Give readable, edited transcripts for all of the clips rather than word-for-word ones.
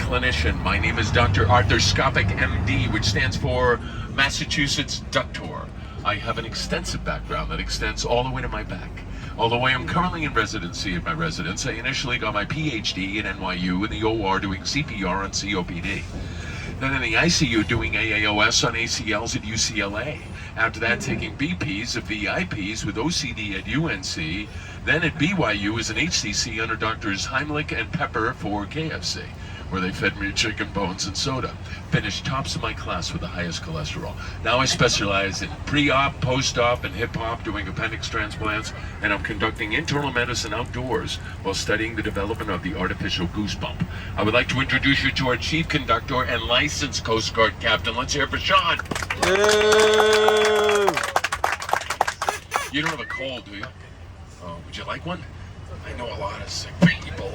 clinician. My name is Dr. Arthroscopic MD, which stands for Massachusetts Doctor. I have an extensive background that extends all the way to my back. Although I am currently in residency at my residence, I initially got my PhD at NYU in the OR doing CPR on COPD. Then in the ICU doing AAOS on ACLs at UCLA. After that, taking BPs of VIPs with OCD at UNC. Then at BYU as an HCC under Doctors Heimlich and Pepper for KFC, where they fed me chicken bones and soda. Finished tops of my class with the highest cholesterol. Now I specialize in pre-op, post-op, and hip-hop, doing appendix transplants, and I'm conducting internal medicine outdoors while studying the development of the artificial goosebump. I would like to introduce you to our chief conductor and licensed Coast Guard captain. Let's hear it for Sean. Yay! You don't have a cold, do you? Would you like one? I know a lot of sick people.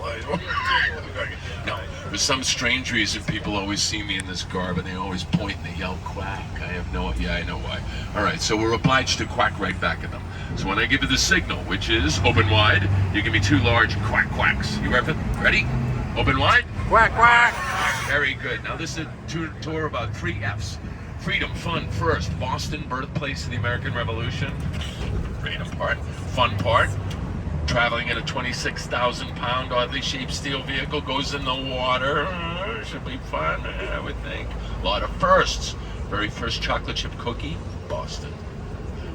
No, for some strange reason, people always see me in this garb and they always point and they yell quack. I know why. All right, so we're obliged to quack right back at them. So when I give you the signal, which is open wide, you give me two large quack quacks. You ready? Open wide? Quack, quack! Very good. Now this is a tour about 3 F's. Freedom, fun, first. Boston, birthplace of the American Revolution. Freedom part. Fun part. Traveling in a 26,000-pound oddly shaped steel vehicle, goes in the water. Should be fun, I would think. A lot of firsts. Very first chocolate chip cookie, Boston.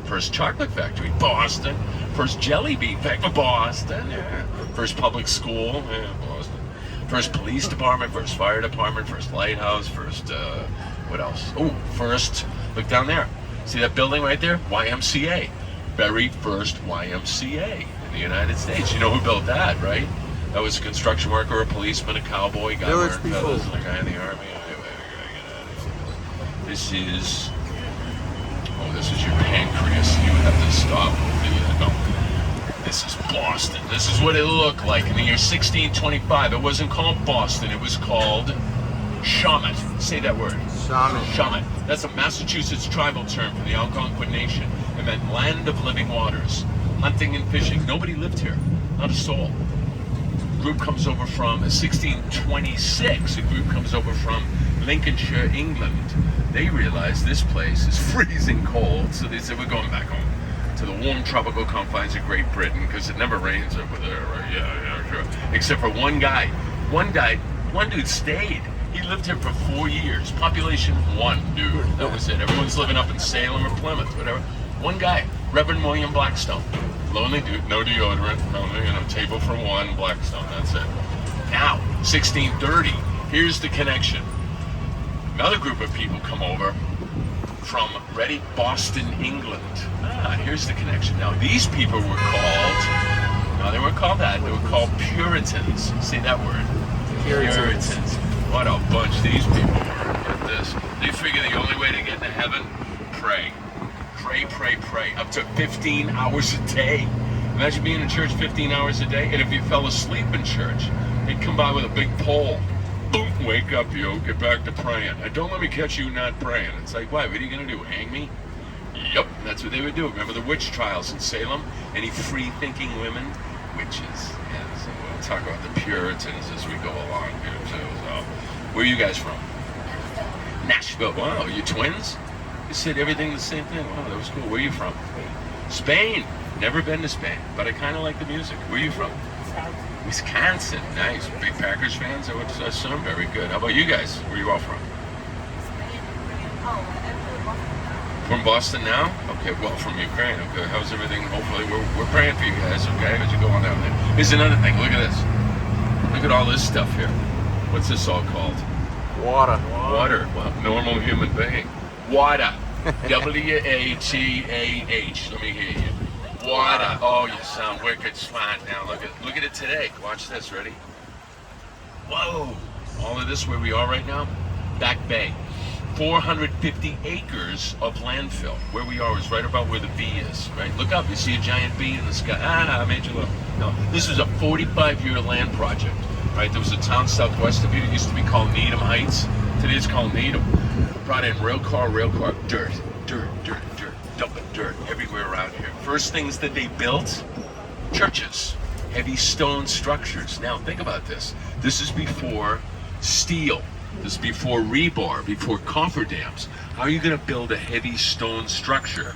First chocolate factory, Boston. First jelly bean factory, Boston. First public school, Boston. First police department, first fire department, first lighthouse, first, what else? Oh, first, look down there. See that building right there? YMCA. Very first YMCA. The United States. You know who built that, right? That was a construction worker, a policeman, a cowboy, guy wearing feathers, and a guy in the army. This is your pancreas. You have to stop. No. This is Boston. This is what it looked like in the year 1625. It wasn't called Boston. It was called Shawmut. Say that word. Shawmut. That's a Massachusetts tribal term for the Algonquin Nation. It meant land of living waters. Hunting and fishing. Nobody lived here. Not a soul. A group comes over from 1626. A group comes over from Lincolnshire, England. They realized this place is freezing cold, so they said, we're going back home to the warm tropical confines of Great Britain because it never rains over there, right? Yeah, sure. Except for one guy. One dude stayed. He lived here for 4 years. Population 1 dude. That was it. Everyone's living up in Salem or Plymouth, whatever. One guy. Reverend William Blackstone. Lonely dude, no deodorant, table for 1, Blackstone, that's it. Now, 1630, here's the connection. Another group of people come over from, ready, Boston, England. Here's the connection. Now, these people were called, they weren't called that, they were called Puritans. Say that word. Puritans. What a bunch these people were. Get this. They figure the only way to get into heaven, pray. Pray. Up to 15 hours a day. Imagine being in church 15 hours a day, and if you fell asleep in church, they'd come by with a big pole. Boom, wake up, yo, get back to praying. And don't let me catch you not praying. It's like, why, what are you going to do, hang me? Yup, that's what they would do. Remember the witch trials in Salem? Any free-thinking women? Witches. Yeah, so we'll talk about the Puritans as we go along here, too. So, where are you guys from? Nashville. Wow, you twins? You said everything the same thing. Wow, that was cool. Where are you from? Spain. Never been to Spain, but I kind of like the music. Where are you from? Wisconsin. Nice. Big Packers fans, I would assume. Very good. How about you guys? Where are you all from? From Boston now? Okay, well, from Ukraine. Okay, how's everything? Hopefully, we're praying for you guys, okay, as you go on down there. Here's another thing. Look at this. Look at all this stuff here. What's this all called? Water. Water. Well, normal human being. Water. WATAH. Let me hear you. Water. Oh, you sound wicked smart now. Look at it today. Watch this. Ready? Whoa. All of this where we are right now? Back Bay. 450 acres of landfill. Where we are is right about where the V is, right? Look up. You see a giant B in the sky. I made you look. No, this is a 45-year land project, right? There was a town southwest of here. It used to be called Needham Heights. Today it's called Needham. Brought in rail car, dirt, dumping dirt everywhere around here. First things that they built, churches, heavy stone structures. Now think about this. This is before steel. This is before rebar, before cofferdams. How are you going to build a heavy stone structure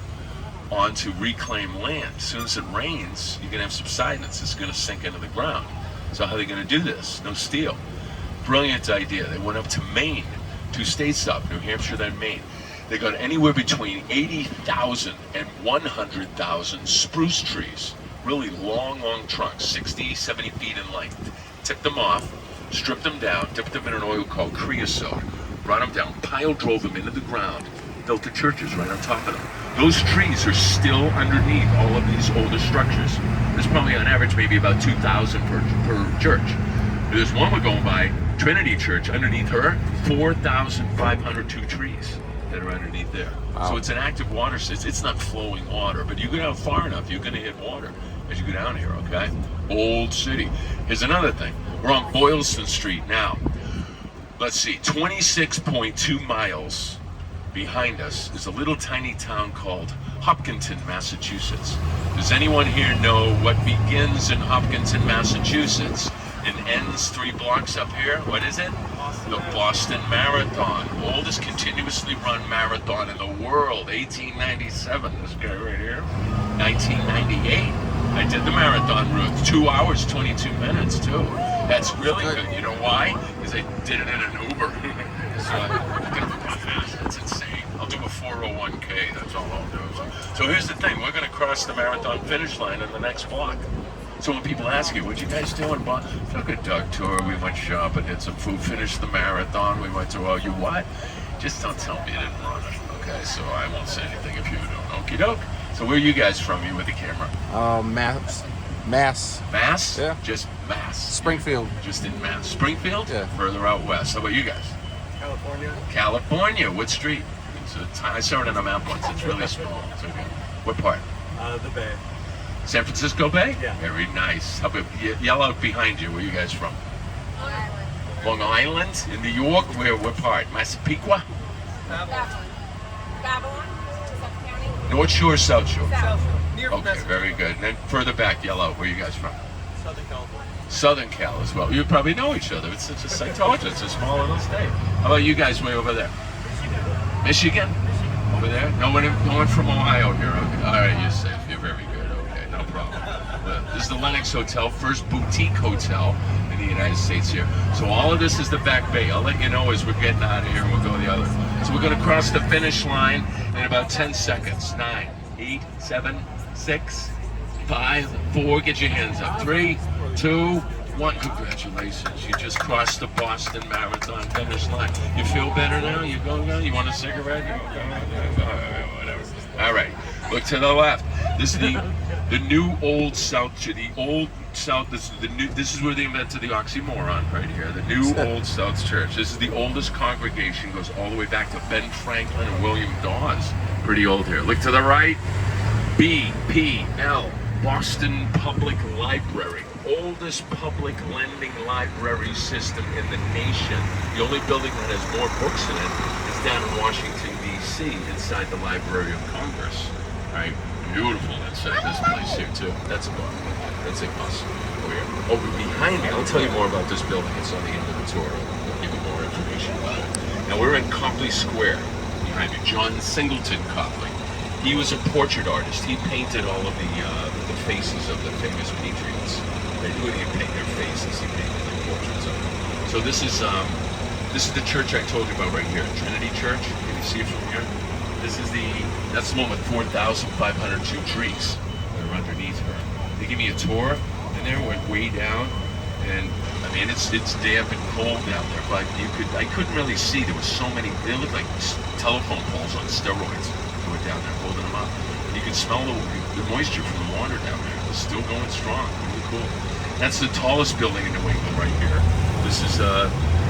onto reclaimed land? As soon as it rains, you're going to have subsidence. It's going to sink into the ground. So how are they going to do this? No steel. Brilliant idea. They went up to Maine, 2 states up, New Hampshire, then Maine. They got anywhere between 80,000 and 100,000 spruce trees. Really long trunks, 60, 70 feet in length. Tipped them off, stripped them down, dipped them in an oil called creosote, brought them down, pile drove them into the ground, built the churches right on top of them. Those trees are still underneath all of these older structures. There's probably on average maybe about 2,000 per church. There's one we're going by, Trinity Church, underneath her, 4,502 trees that are underneath there. Wow. So it's an active water system. It's not flowing water, but you go down far enough, you're going to hit water as you go down here, okay? Old city. Here's another thing. We're on Boylston Street now. Let's see, 26.2 miles behind us is a little tiny town called Hopkinton, Massachusetts. Does anyone here know what begins in Hopkinton, Massachusetts and ends 3 blocks up here? What is it? The Boston Marathon, oldest continuously run marathon in the world, 1897. This guy right here, 1998. I did the marathon route, 2 hours, 22 minutes too. That's really good. You know why? Because I did it in an Uber. So I'm gonna go fast. That's insane. I'll do a 401k. That's all I'll do. So here's the thing. We're gonna cross the marathon finish line in the next block. So when people ask you, what'd you guys do in Boston? Took a dog tour, we went shopping, had some food, finished the marathon, we went to, oh, you what? Just don't tell me you didn't run it, okay? So I won't say anything if you don't. Okie doke. So where are you guys from, you with the camera? Mass. Mass? Yeah. Just Mass. Springfield. Just in Mass. Springfield? Yeah. Further out west. How about you guys? California. California. What street? I saw it on a map once. It's really small. It's okay. What part? The Bay. San Francisco Bay? Yeah. Very nice. How about yell out behind you? Where are you guys from? Long Island. Long Island? In New York? What part? Massapequa? Babylon. Babylon. Suffolk County. North Shore, South Shore? South. Near Okay, very good. And then further back, yell out. Where are you guys from? Southern California. Southern Cal as well. You probably know each other. It's such a, I told you, it's a small little state. How about you guys way over there? Michigan? Over there? No one from Ohio here. Okay. All right, you're safe. You're very good. Okay, no problem. This is the Lenox Hotel, first boutique hotel in the United States here. So all of this is the back bay. I'll let you know as we're getting out of here and we'll go the other. So we're going to cross the finish line in about 10 seconds. 9, 8, 7, 6, 5, 4. Get your hands up. 3, 2, 1. Congratulations. You just crossed the Boston Marathon finish line. You feel better now? You go now? You want a cigarette? Whatever. All right. Look to the left. This is the new Old South. The Old South. This is where they invented the oxymoron right here. The new Old South Church. This is the oldest congregation. Goes all the way back to Ben Franklin and William Dawes. Pretty old here. Look to the right. BPL. Boston Public Library. Oldest public lending library system in the nation. The only building that has more books in it is down in Washington, D.C., inside the Library of Congress. All right, beautiful inside this place here, too. That's a book. That's a bus. Over behind me, I'll tell you more about this building. It's on the end of the tour. I'll give you more information about it. Now, we're in Copley Square behind you. John Singleton Copley. He was a portrait artist. He painted all of the faces of the famous patriots. They wouldn't even paint their faces. He painted the portraits of them. So this is the church I told you about right here, Trinity Church. Can you see it from here? That's the one with 4,502 trees that are underneath her. They give me a tour, and there went way down, and I mean it's damp and cold down there, but I couldn't really see. There were so many. They looked like telephone poles on steroids. They were down there holding them up. And you could smell the moisture from the water down there. It was still going strong. Really cool. That's the tallest building in New England right here. This is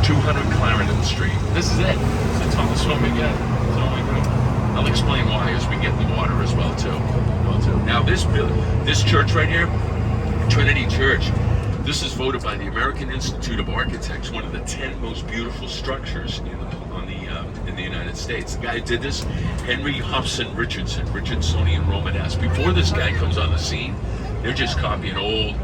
200 Clarendon Street. This is it. It's the tallest one we get. So I'll explain why as we get in the water as well too. Now this church right here, Trinity Church, this is voted by the American Institute of Architects one of the 10 most beautiful structures in the United States. The guy who did this, Henry Hobson Richardsonian Romanesque. Before this guy comes on the scene, they're just copying old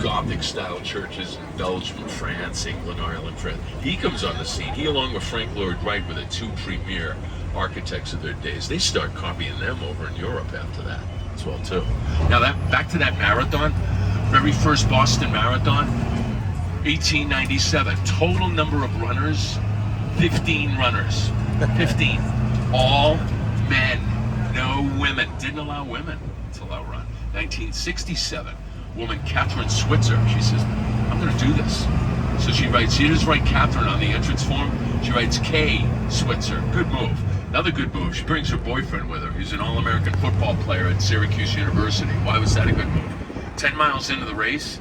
Gothic style churches in Belgium, France, England, Ireland, France. He comes on the scene. He, along with Frank Lloyd Wright, were the two premier architects of their days. They start copying them over in Europe after that as well too. Now back to that marathon, very first Boston Marathon, 1897. Total number of runners, 15 runners. 15. All men, no women. Didn't allow women to outrun. 1967. Woman Catherine Switzer, she says, I'm going to do this. So she writes, she doesn't write Catherine on the entrance form, she writes K. Switzer. Good move. Another good move, she brings her boyfriend with her. He's an All-American football player at Syracuse University. Why was that a good move? 10 miles into the race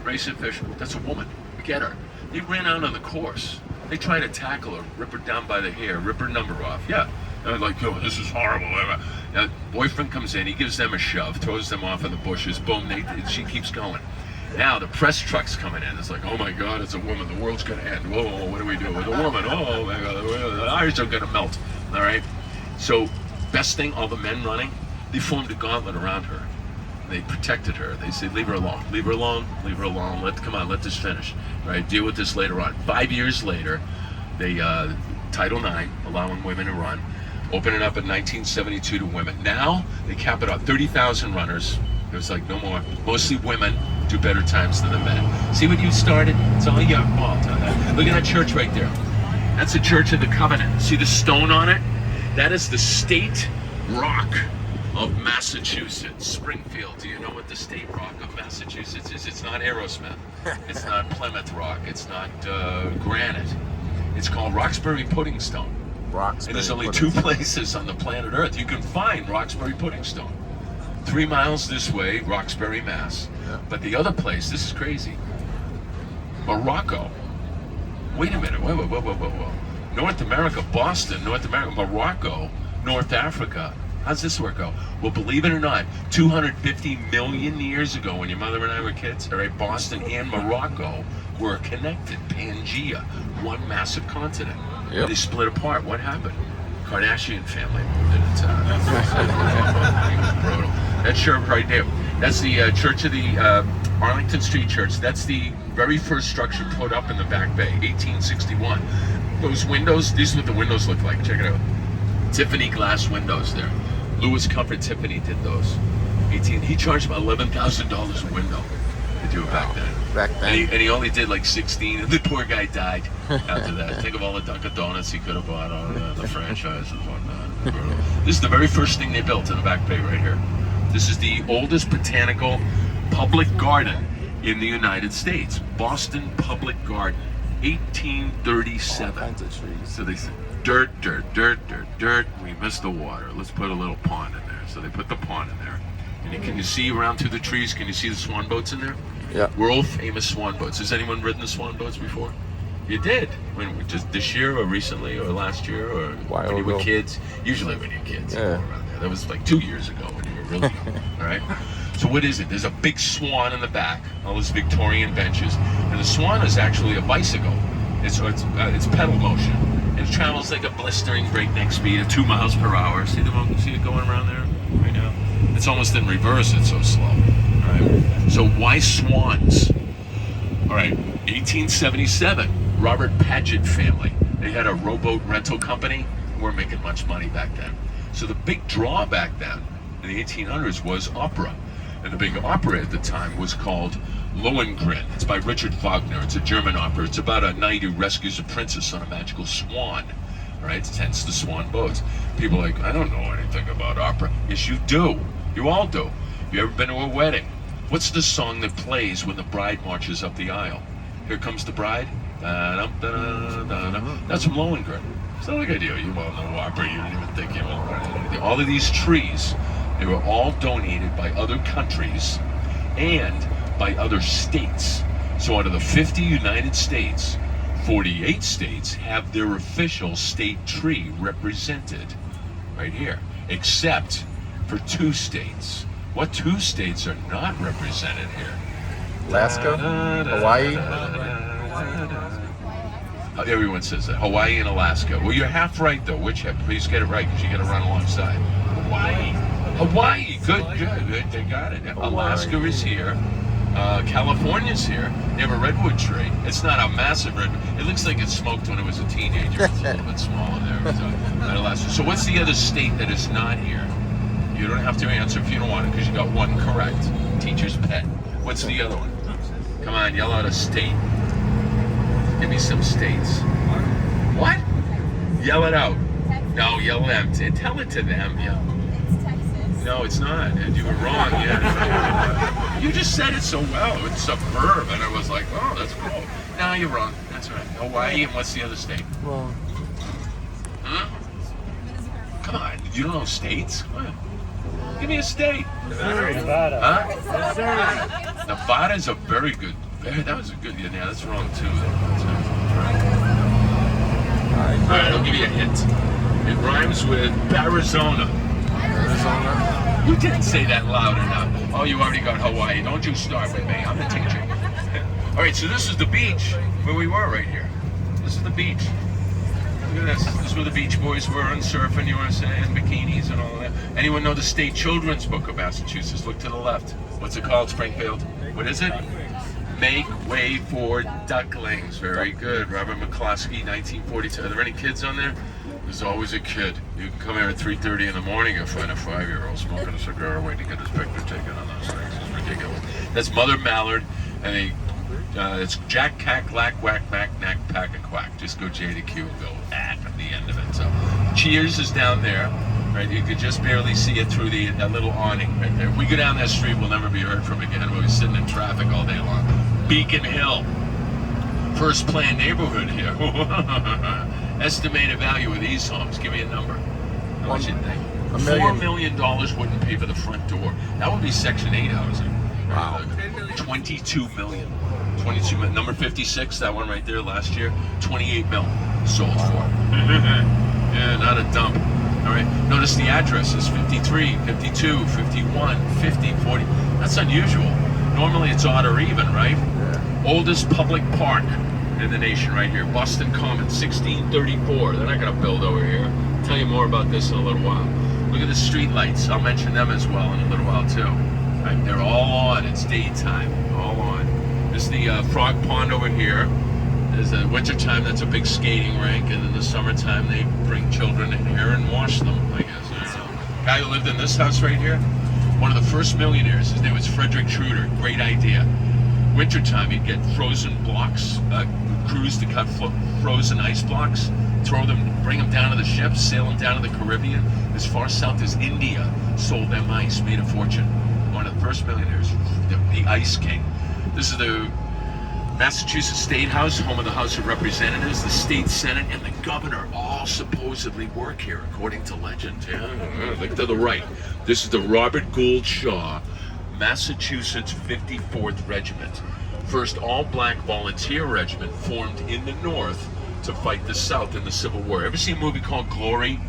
official, that's a woman. Get her. They ran out on the course. They tried to tackle her, rip her down by the hair, rip her number off. Yeah. They're like, yo, this is horrible. Now, boyfriend comes in, he gives them a shove, throws them off in the bushes, boom, she keeps going. Now the press truck's coming in. It's like, oh my God, it's a woman. The world's gonna end. Whoa, what do we do with a woman? Oh my God, the eyes are gonna melt. All right. So, best thing, all the men running, they formed a gauntlet around her. They protected her. They said, leave her alone, leave her alone, leave her alone. Let this finish. All right, deal with this later on. 5 years later, they Title IX, allowing women to run. Open it up in 1972 to women. Now, they cap it at 30,000 runners. There's like no more. Mostly women do better times than the men. See what you started? It's all your fault. Look at that church right there. That's the Church of the Covenant. See the stone on it? That is the state rock of Massachusetts. Springfield. Do you know what the state rock of Massachusetts is? It's not Aerosmith. It's not Plymouth Rock. It's not granite. It's called Roxbury Pudding Stone. And there's only two places on the planet Earth you can find Roxbury Pudding Stone. 3 miles this way, Roxbury, Mass. Yeah. But the other place, this is crazy. Morocco. Wait a minute. Whoa. North America, Boston, North America, Morocco, North Africa. How's this work out? Well, believe it or not, 250 million years ago, when your mother and I were kids, all right, Boston and Morocco were connected. Pangea, one massive continent. Yep. They split apart. What happened? Kardashian family moved into town. Brutal. That church right there. That's the Church of the Arlington Street Church. That's the very first structure put up in the Back Bay, 1861. Those windows, these are what the windows look like. Check it out. Tiffany glass windows there. Louis Comfort Tiffany did those. He charged about $11,000 a window to do it back then. And he only did like 16, and the poor guy died after that. Think of all the Dunkin' Donuts he could have bought on the franchise and whatnot. This is the very first thing they built in the Back Bay right here. This is the oldest botanical public garden in the United States. Boston Public Garden, 1837. All kinds of trees. So they said, dirt. We missed the water. Let's put a little pond in there. So they put the pond in there. And can you see around through the trees? Can you see the swan boats in there? Yeah. World famous swan boats. Has anyone ridden the swan boats before? You did. When just this year or recently or last year or when you were kids? Usually when you're kids. Yeah. Around there. That was like 2 years ago when you were really young. All right. So what is it? There's a big swan in the back. All those Victorian benches, and the swan is actually a bicycle. It's pedal motion. It travels like a blistering breakneck speed of 2 miles per hour. See it going around there right now? It's almost in reverse. It's so slow. All right. So why swans? All right. 1877. Robert Paget family. They had a rowboat rental company. We weren't making much money back then. So the big draw back then in the 1800s was opera. And the big opera at the time was called Lohengrin. It's by Richard Wagner. It's a German opera. It's about a knight who rescues a princess on a magical swan. Right? Hence the swan boats. People are like, I don't know anything about opera. Yes, you do. You all do. You ever been to a wedding? What's the song that plays when the bride marches up the aisle? Here Comes the Bride. That's from Lohengrin. It's not like I do. You all know opera. You didn't even think you all learned anything. All of these trees, they were all donated by other countries and by other states. So out of the 50 United States, 48 states have their official state tree represented right here, except for 2 states. What 2 states are not represented here? Alaska, Hawaii. Everyone says that. Hawaii and Alaska. Well, you're half right, though. Which half? Please get it right, because you got to run alongside. Hawaii. Good. They got it. Alaska is here. California's here. They have a redwood tree. It's not a massive redwood. It looks like it smoked when it was a teenager. It's a little bit smaller there. So what's the other state that is not here? You don't have to answer if you don't want it because you got one correct. Teacher's pet. What's the other one? Come on, yell out a state. Give me some states. What? Yell it out. No, yell them. Tell it to them. Yeah. It's Texas. No, it's not. You were wrong. Yeah. You just said it so well. It's a verb, and I was like, oh, that's cool. No, you're wrong. That's right. Hawaii, and what's the other state? Well, Huh? Come on. You don't know states? Come on. Give me a state. Nevada. Huh? Nevada's a very good. That was a good. Yeah, that's wrong too. That's right. All right, I'll give you a hint. It rhymes with Arizona. Arizona. You didn't say that loud enough. Oh, you already got Hawaii. Don't you start with me. I'm the teacher. All right, so this is the beach where we were right here. This is the beach. Look at this. This is where the Beach Boys were on Surfing USA and bikinis and all that. Anyone know the state children's book of Massachusetts? Look to the left. What's it called, Springfield? What is it? Make Way for Ducklings. Very good. Robert McCloskey, 1942. Are there any kids on there? There's always a kid. You can come here at 3:30 in the morning and find a 5-year-old smoking a cigar waiting to get his picture taken on those things. It's ridiculous. That's Mother Mallard, and it's Jack, Cack, Lack, Whack, Mac, Knack, Pack, and Quack. Just go J to Q and go at the end of it. So, Cheers is down there, right? You could just barely see it through that little awning right there. If we go down that street, we'll never be heard from again. We'll be sitting in traffic all day long. Beacon Hill, first planned neighborhood here. Estimated value of these homes. Give me a number. How much you think? $1 million. $4 million wouldn't pay for the front door. That would be Section 8 housing. Wow. 22 million. 22 million. Number 56, that one right there last year, 28 mil sold for. Yeah, not a dump. All right. Notice the address is 53, 52, 51, 50, 40. That's unusual. Normally it's odd or even, right? Yeah. Oldest public park in the nation right here, Boston Common, 1634. They're not going to build over here. I'll tell you more about this in a little while. Look at the street lights. I'll mention them as well in a little while too. Right, they're all on. It's daytime. All on. There's the Frog Pond over here. There's the wintertime, that's a big skating rink, and in the summertime they bring children in here and wash them, I guess. I don't know. Guy who lived in this house right here, one of the first millionaires, his name was Frederick Truder. Great idea. Wintertime, he'd get frozen blocks, crews to cut frozen ice blocks, throw them, bring them down to the ships, sail them down to the Caribbean. As far south as India, sold them ice, made a fortune. One of the first millionaires, the Ice King. This is the Massachusetts State House, home of the House of Representatives, the State Senate, and the governor all supposedly work here, according to legend. Yeah, look to the right. This is the Robert Gould Shaw, Massachusetts 54th Regiment. First all-black volunteer regiment formed in the North to fight the South in the Civil War. Ever see a movie called Glory?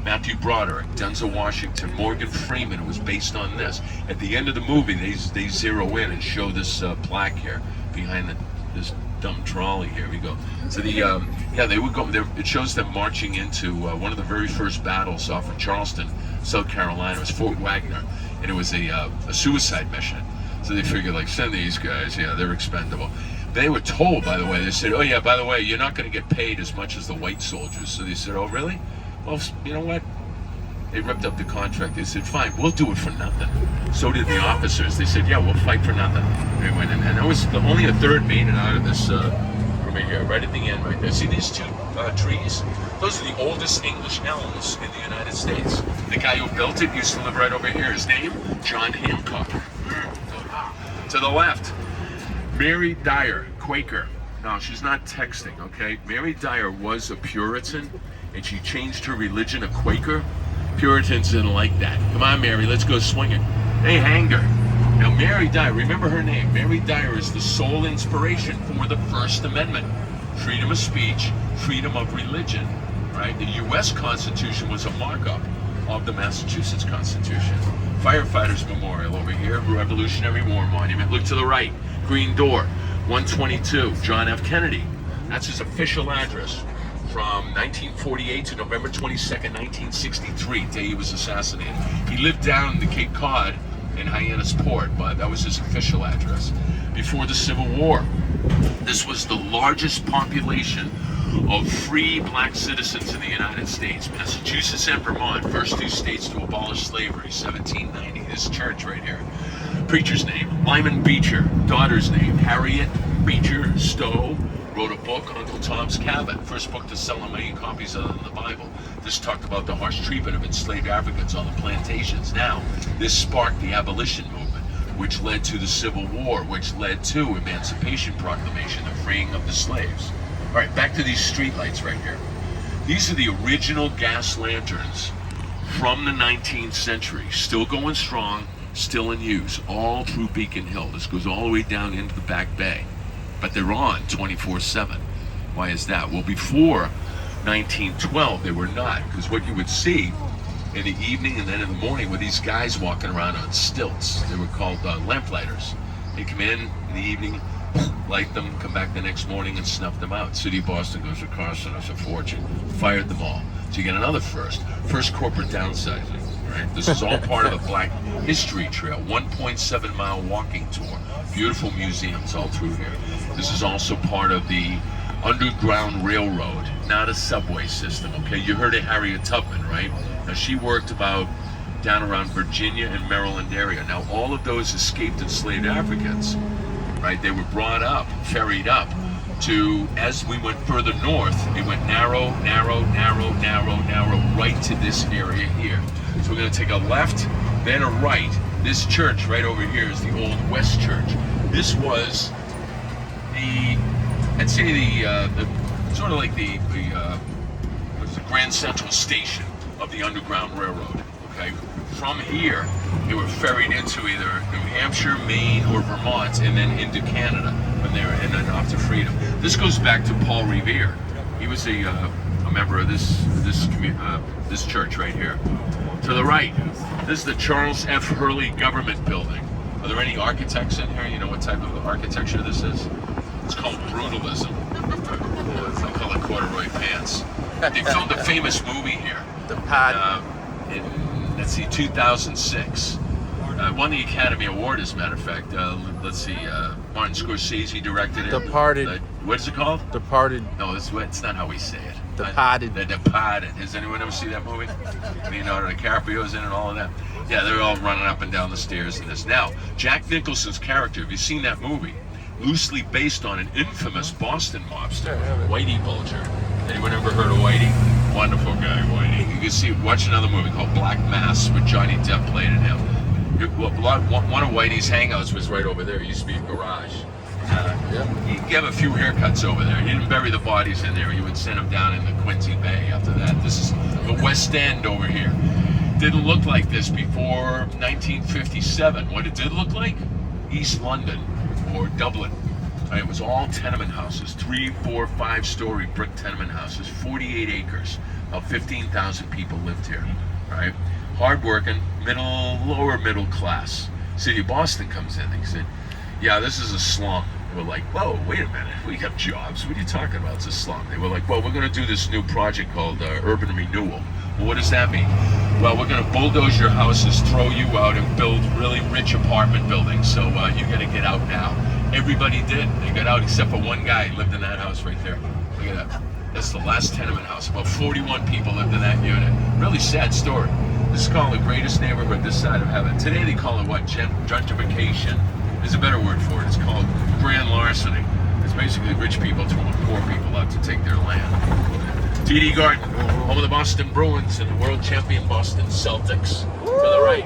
Matthew Broderick, Denzel Washington, Morgan Freeman. It was based on this. At the end of the movie, they zero in and show this plaque here behind this dumb trolley. Here we go. So they would go there. It shows them marching into one of the very first battles off of Charleston, South Carolina. It was Fort Wagner, and it was a suicide mission. So they figured, like, send these guys. Yeah, they're expendable. They were told, by the way, they said, oh yeah, by the way, you're not going to get paid as much as the white soldiers. So they said, oh really? Well, you know what? They ripped up the contract. They said, fine, we'll do it for nothing. So did the officers. They said, yeah, we'll fight for nothing. They went in, and that was only a third made it out of this from here, right at the end, right there. See these two trees? Those are the oldest English elms in the United States. The guy who built it used to live right over here. His name, John Hancock. To the left, Mary Dyer, Quaker. No, she's not texting, okay? Mary Dyer was a Puritan, and she changed her religion a Quaker. Puritans didn't like that. Come on, Mary, let's go swinging. They hanged her. Now, Mary Dyer, remember her name. Mary Dyer is the sole inspiration for the First Amendment. Freedom of speech, freedom of religion, right? The U.S. Constitution was a markup of the Massachusetts Constitution. Firefighters Memorial over here, Revolutionary War Monument. Look to the right, Green Door, 122, John F. Kennedy. That's his official address from 1948 to November 22nd, 1963, day he was assassinated. He lived down in the Cape Cod in Hyannis Port, but that was his official address. Before the Civil War, this was the largest population of free black citizens in the United States. Massachusetts and Vermont, first two states to abolish slavery, 1790. This church right here. Preacher's name, Lyman Beecher. Daughter's name, Harriet Beecher Stowe. Wrote a book, Uncle Tom's Cabin. First book to sell a million copies other than the Bible. This talked about the harsh treatment of enslaved Africans on the plantations. Now, this sparked the abolition movement, which led to the Civil War, which led to Emancipation Proclamation, the freeing of the slaves. All right, back to these streetlights right here. These are the original gas lanterns from the 19th century, still going strong, still in use, all through Beacon Hill. This goes all the way down into the Back Bay, but they're on 24/7. Why is that? Well, before 1912, they were not, because what you would see in the evening and then in the morning were these guys walking around on stilts. They were called lamplighters. They come in the evening, light them, come back the next morning and snuff them out. City of Boston goes to Carson, it's a fortune. Fired them all. So you get another first corporate downsizing, right? This is all part of the Black History Trail, 1.7-mile walking tour. Beautiful museums all through here. This is also part of the Underground Railroad, not a subway system, okay? You heard of Harriet Tubman, right? Now she worked about down around Virginia and Maryland area. Now all of those escaped enslaved Africans, right? They were brought up, ferried up to, as we went further north, it went narrow, right to this area here. So we're gonna take a left, then a right. This church right over here is the Old West Church. This was the, I'd say the sort of like the Grand Central Station of the Underground Railroad, okay? From here, they were ferried into either New Hampshire, Maine, or Vermont, and then into Canada when they were, and then off to freedom. This goes back to Paul Revere. He was a member of this church right here. To the right, this is the Charles F. Hurley Government Building. Are there any architects in here? You know what type of architecture this is? It's called brutalism. I call it corduroy pants. They filmed a famous movie here. The Pod. In, let's see, 2006. Won the Academy Award, as a matter of fact. Let's see, Martin Scorsese directed it. Departed. What is it called? Departed. No, it's not how we say it. Departed. The Departed. Has anyone ever seen that movie? Leonardo DiCaprio's in it, all of that. Yeah, they're all running up and down the stairs in this. Now, Jack Nicholson's character, have you seen that movie? Loosely based on an infamous Boston mobster, Whitey Bulger. Anyone ever heard of Whitey? Wonderful guy, Whitey. You can see, watch another movie called Black Mass with Johnny Depp played in him. One of Whitey's hangouts was right over there. It used to be a garage. He gave a few haircuts over there. He didn't bury the bodies in there. He would send them down in the Quincy Bay after that. This is the West End over here. Didn't look like this before 1957. What it did look like? East London or Dublin. It was all tenement houses, 3, 4, 5-story brick tenement houses, 48 acres. About 15,000 people lived here, right? Hardworking, lower middle class. City of Boston comes in. They said, yeah, this is a slum. They were like, whoa, wait a minute. We have jobs. What are you talking about? It's a slum. They were like, well, we're going to do this new project called urban renewal. Well, what does that mean? Well, we're going to bulldoze your houses, throw you out, and build really rich apartment buildings. So you got to get out now. Everybody did. They got out except for one guy who lived in that house right there. Look at that. That's the last tenement house. About 41 people lived in that unit. Really sad story. This is called the greatest neighborhood this side of heaven. Today they call it what? Gentrification. There's a better word for it. It's called grand larceny. It's basically rich people throwing poor people out to take their land. TD Garden, home of the Boston Bruins and the world champion Boston Celtics. To the right,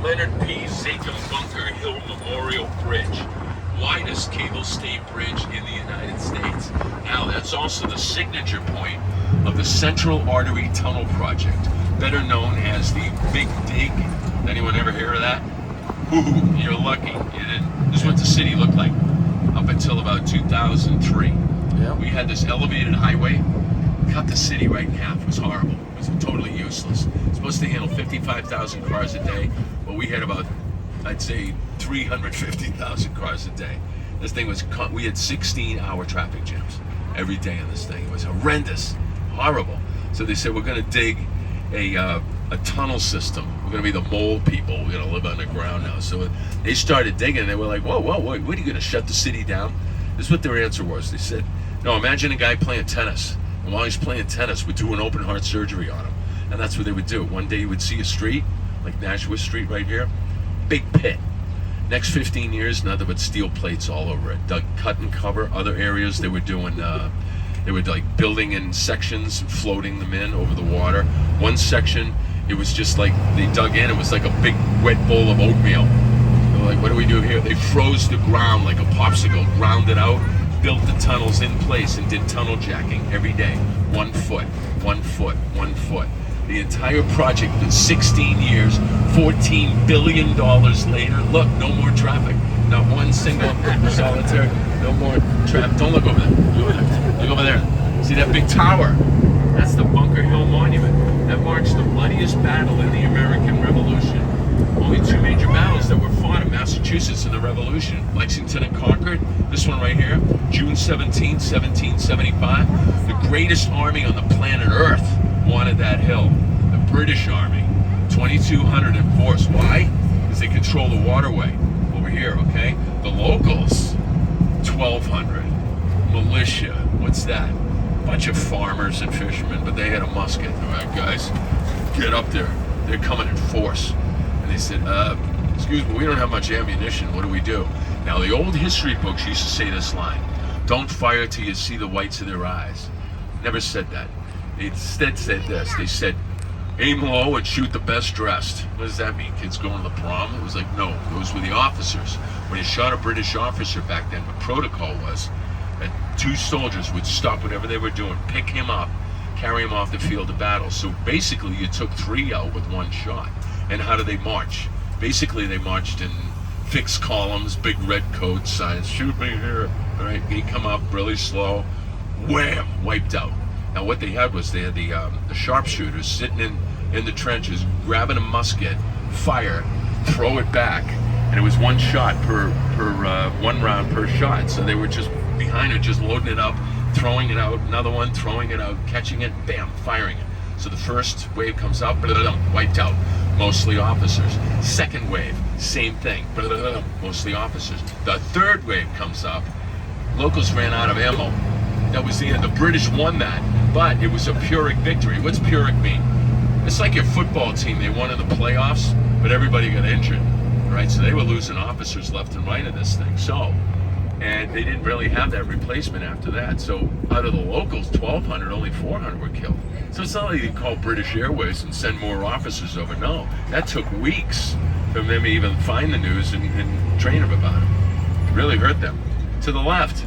Leonard P. Zakim Bunker Hill Memorial Bridge. Widest cable-stayed bridge in the United States. Now, that's also the signature point of the Central Artery Tunnel Project, better known as the Big Dig. Anyone ever hear of that? Ooh, you're lucky. You didn't. This is what the city looked like up until about 2003. Yeah. We had this elevated highway, cut the city right in half. It was horrible. It was totally useless. It's supposed to handle 55,000 cars a day, but we had about, I'd say, 350,000 cars a day. This thing was, we had 16-hour traffic jams every day on this thing. It was horrendous, horrible. So they said, we're going to dig a a tunnel system. We're going to be the mole people. We're going to live underground now. So they started digging. They were like, whoa, what are you going to shut the city down? This is what their answer was. They said, no, imagine a guy playing tennis. And while he's playing tennis, we'd do an open heart surgery on him. And that's what they would do. One day you would see a street, like Nashua Street right here, big pit. Next 15 years, nothing but steel plates all over it. Dug, cut and cover. Other areas they were doing, they were like building in sections and floating them in over the water. One section, it was just like they dug in. It was like a big wet bowl of oatmeal. They were like, what do we do here? They froze the ground like a popsicle, ground it out, built the tunnels in place, and did tunnel jacking every day. 1 foot, 1 foot, 1 foot. The entire project in 16 years, $14 billion later. Look, no more traffic. Not one single solitary. No more traffic. Don't look over there. Look over there. See that big tower? That's the Bunker Hill Monument. That marks the bloodiest battle in the American Revolution. Only 2 major battles that were fought in Massachusetts in the Revolution. Lexington and Concord. This one right here, June 17, 1775. The greatest army on the planet Earth wanted that hill. The British Army, 2,200 in force. Why? Because they control the waterway over here, okay? The locals, 1,200. Militia, what's that? Bunch of farmers and fishermen, but they had a musket. All right, guys, get up there. They're coming in force. And they said, excuse me, we don't have much ammunition. What do we do? Now, the old history books used to say this line, don't fire till you see the whites of their eyes. Never said that. They instead said this. They said, aim low and shoot the best dressed. What does that mean? Kids going to the prom? It was like, no, those were the officers. When you shot a British officer back then, the protocol was that 2 soldiers would stop whatever they were doing, pick him up, carry him off the field of battle. So basically, you took 3 out with 1 shot. And how do they march? Basically, they marched in fixed columns, big red coats, signs, shoot me here. All right, they come up really slow, wham, wiped out. Now what they had was they had the sharpshooters sitting in the trenches, grabbing a musket, fire, throw it back, and it was 1 shot per 1 round per shot. So they were just behind it, just loading it up, throwing it out, another one, throwing it out, catching it, bam, firing it. So the first wave comes up, wiped out, mostly officers. Second wave, same thing, mostly officers. The third wave comes up, locals ran out of ammo. That was the end. The British won that, but it was a Pyrrhic victory. What's Pyrrhic mean? It's like your football team. They won in the playoffs, but everybody got injured, right? So they were losing officers left and right in this thing. So, and they didn't really have that replacement after that. So out of the locals, 1,200, only 400 were killed. So it's not like you call British Airways and send more officers over. No, that took weeks for them to even find the news and train them about it. It really hurt them. To the left,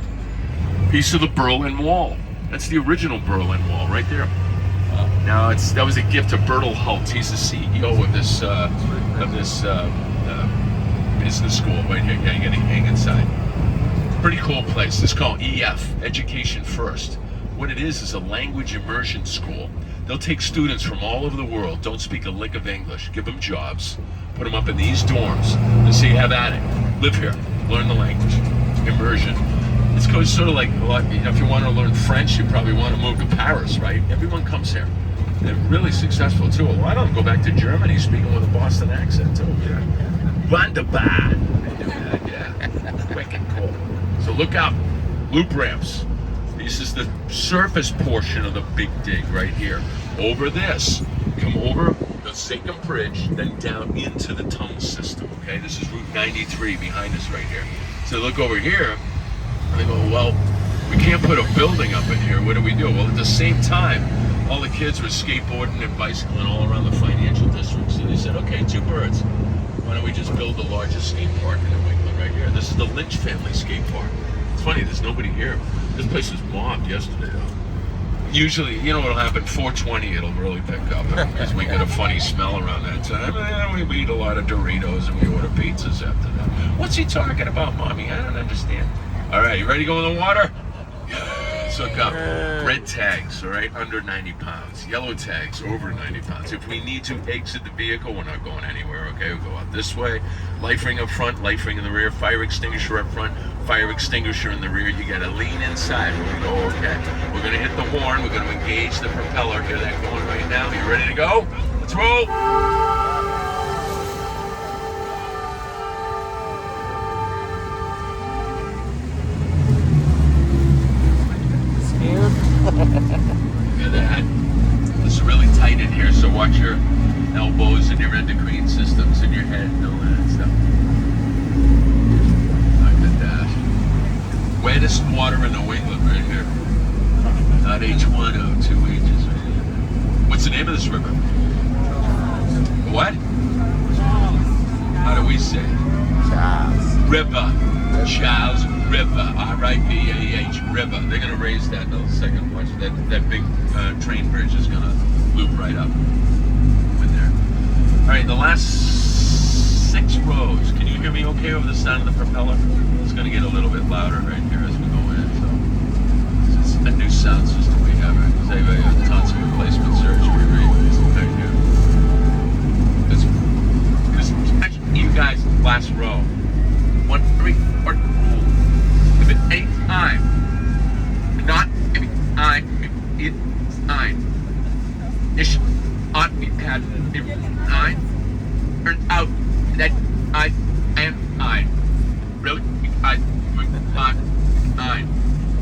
piece of the Berlin Wall. That's the original Berlin Wall right there. Now that was a gift to Bertel Hult. He's the CEO of this business school right here. Yeah, you gotta hang inside. Pretty cool place. This is called EF, Education First. What it is a language immersion school. They'll take students from all over the world, don't speak a lick of English, give them jobs, put them up in these dorms, and say, have at it. Live here, learn the language. Immersion. It's sort of like, if you want to learn French, you probably want to move to Paris, right? Everyone comes here. They're really successful, too. A lot of them go back to Germany speaking with a Boston accent, too. Yeah. Wunderbar. They do that, yeah. Wicked cool. So look out. Loop ramps. This is the surface portion of the big dig right here. Over this. Come over the Seacom Bridge, then down into the tunnel system, okay? This is Route 93 behind us right here. So look over here. And they go, well, we can't put a building up in here. What do we do? Well, at the same time, all the kids were skateboarding and bicycling all around the financial district. So they said, okay, 2 birds. Why don't we just build the largest skate park in New England right here? This is the Lynch family skate park. It's funny, there's nobody here. This place was mobbed yesterday, though. Usually, you know what'll happen? 420, it'll really pick up because we get a funny smell around that time. And we eat a lot of Doritos and we order pizzas after that. What's he talking about, Mommy? I don't understand. All right, you ready to go in the water? Yes. Look up. Red tags, all right, under 90 pounds. Yellow tags, over 90 pounds. If we need to exit the vehicle, we're not going anywhere, okay? We'll go out this way. Life ring up front, life ring in the rear, fire extinguisher up front, fire extinguisher in the rear. You gotta lean inside when we go, okay? We're gonna hit the horn. We're gonna engage the propeller. Hear that going right now? You ready to go? Let's roll. Scared? Look at that. It's really tight in here, so watch your elbows and your endocrine systems in your head and all that stuff. Look at that. Wettest water in New England right here. Not H1O, 2 H's. What's the name of this river? What? How do we say it? Charles. River. Charles River. R-I-V-A-H. River. They're going to raise that in a second. Watch that big train bridge is going to loop right up in there. All right, the last 6 rows. Can you hear me okay over the sound of the propeller? It's going to get a little bit louder right here as we go in. So it's a new sound system we have. Right? Because they have tons of replacement surgery right here. This you guys last row. 1, 3, 4. If it ain't time, not if it it's time. Ish ought be had if I turns out that I am I. Really I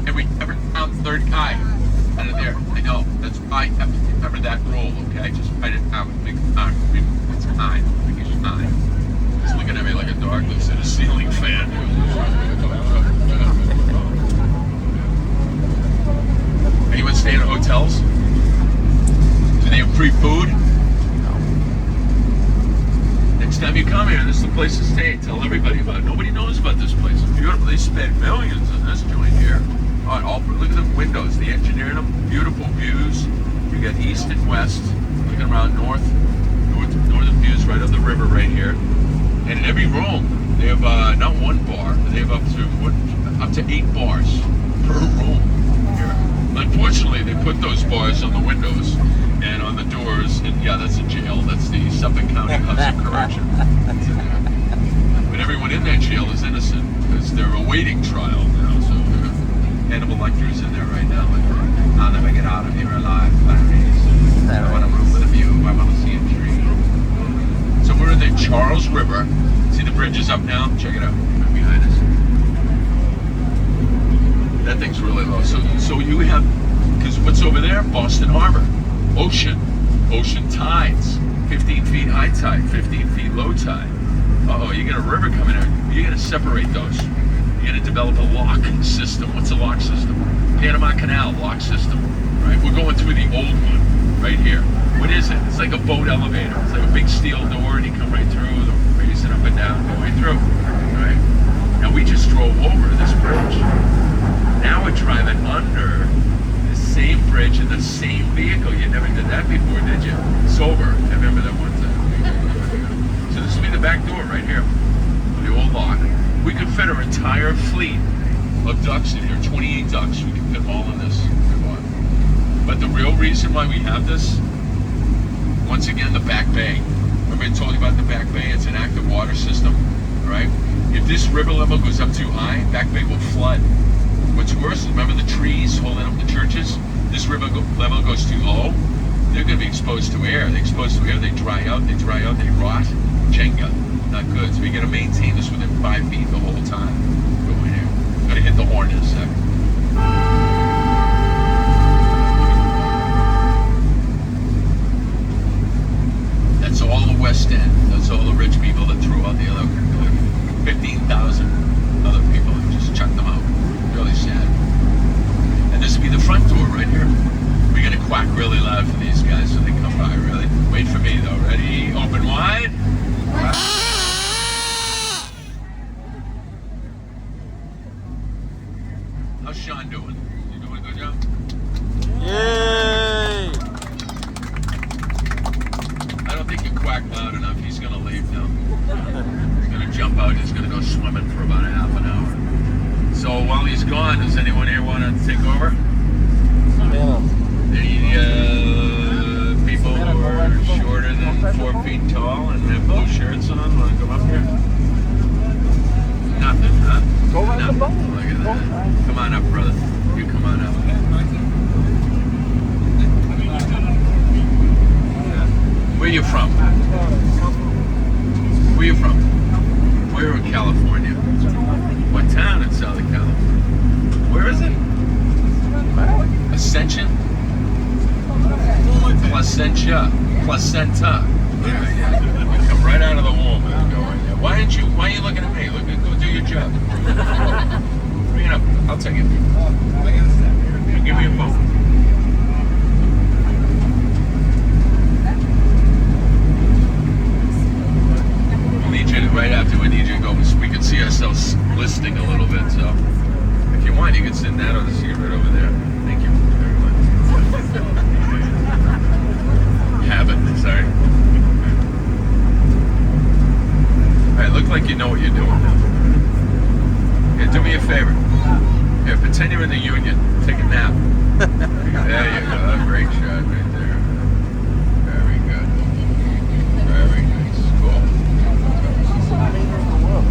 and we never found third guy out of there. I know, that's why I have to remember that rule, okay? Just write it out. It's time. It's time. He's looking at me like a dog looks at a ceiling fan. Anyone stay in hotels? Do they have free food? No. Next time you come here, this is the place to stay. Tell everybody about it. Nobody knows about this place. It's beautiful. They spent millions on this joint here. Look at the windows. They engineered them. Beautiful views. You got east and west. Looking around northern views right up the river right here. And in every room, they have not one bar, but they have up to 8 bars per room here. Unfortunately, they put those bars on the windows and on the doors. And yeah, that's a jail. That's the Suffolk County House of Correction. But everyone in that jail is innocent because they're awaiting trial now. So Hannibal Lecter's in there right now. Like, I'll never get out of here alive. I want a room with a view. I want to see a tree. So we're in the Charles River. See the bridge is up now? Check it out. Right behind us. That thing's really low. So you have, because what's over there? Boston Harbor. Ocean tides. 15 feet high tide, 15 feet low tide. Uh-oh, you get a river coming in. You're going to separate those. You're going to develop a lock system. What's a lock system? Panama Canal lock system. Right? We're going through the old one right here. What is it? It's like a boat elevator. It's like a big steel door and you come right through, raise it up and down, go right through. Right? Now we just drove over this bridge. Now we're driving under the same bridge in the same vehicle. You never did that before, did you? Sober. I remember that one time. So this will be the back door right here. The old lock. We could fit our entire fleet of ducks in here. 28 ducks. We can fit them all in this. But the real reason why we have this, once again, the Back Bay. Remember I told you about the Back Bay? It's an active water system, right? If this river level goes up too high, Back Bay will flood. What's worse, remember the trees holding up the churches? This river level goes too low, they're going to be exposed to air. They're exposed to air, they dry out, they rot. Jenga, not good. So we got to maintain this within 5 feet the whole time. Go in here. I'm going to hit the horn in a second. That's all the West End. That's all the rich people that threw out the other 15,000 other people and just chucked them out. Really sad. And this will be the front door right here. We're going to quack really loud for these guys so they come by, really. Wait for me though. Ready? Open wide. How's Sean doing? You doing a good job? Yay! I don't think you quack loud enough. He's going to leave now. He's going to jump out. He's going to go swimming for about a half an hour. So while he's gone, does anyone here want to take over? Yeah. Any people who are shorter than 4 feet tall and have blue shirts on? Placenta. Placenta. Yeah. You come right out of the womb and go in there. Why are you looking at me? Go do your job. Bring it up. I'll take it. Give me a phone. Right after we need you to go, we can see ourselves listing a little bit. So, if you want, you can send that or the cigarette over there. Thank you very much. Habit, sorry. All right, look like you know what you're doing now. Here, do me a favor. Here, pretend you're in the Union. Take a nap. There you go. Great shot right there. Very good. Very nice. Cool.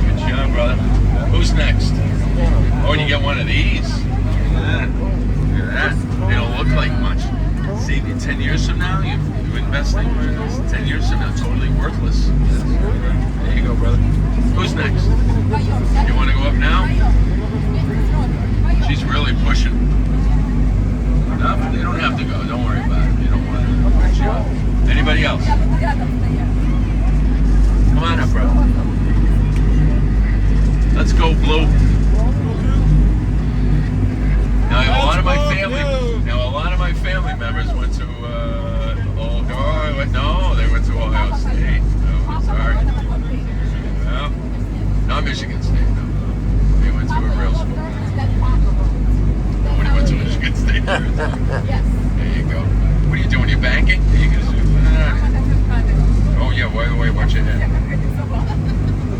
Good job, brother. Who's next? Oh, and you get one of these. Look at that. They don't look like much. See, 10 years from now, you invest in this. 10 years from now, totally worthless. There you go, brother. Who's next? You want to go up now? She's really pushing. No, they don't have to go. Don't worry about it. You don't want to. Good job. Anybody else? Come on up, brother. Let's go, Blue. Now, a lot of my family members went to, no, they went to Ohio State. No, sorry. Well, not Michigan State, no. They went to a real school. Nobody went to Michigan State. There you go. What are you doing? You banking? Are you gonna oh, yeah, wait, watch your head.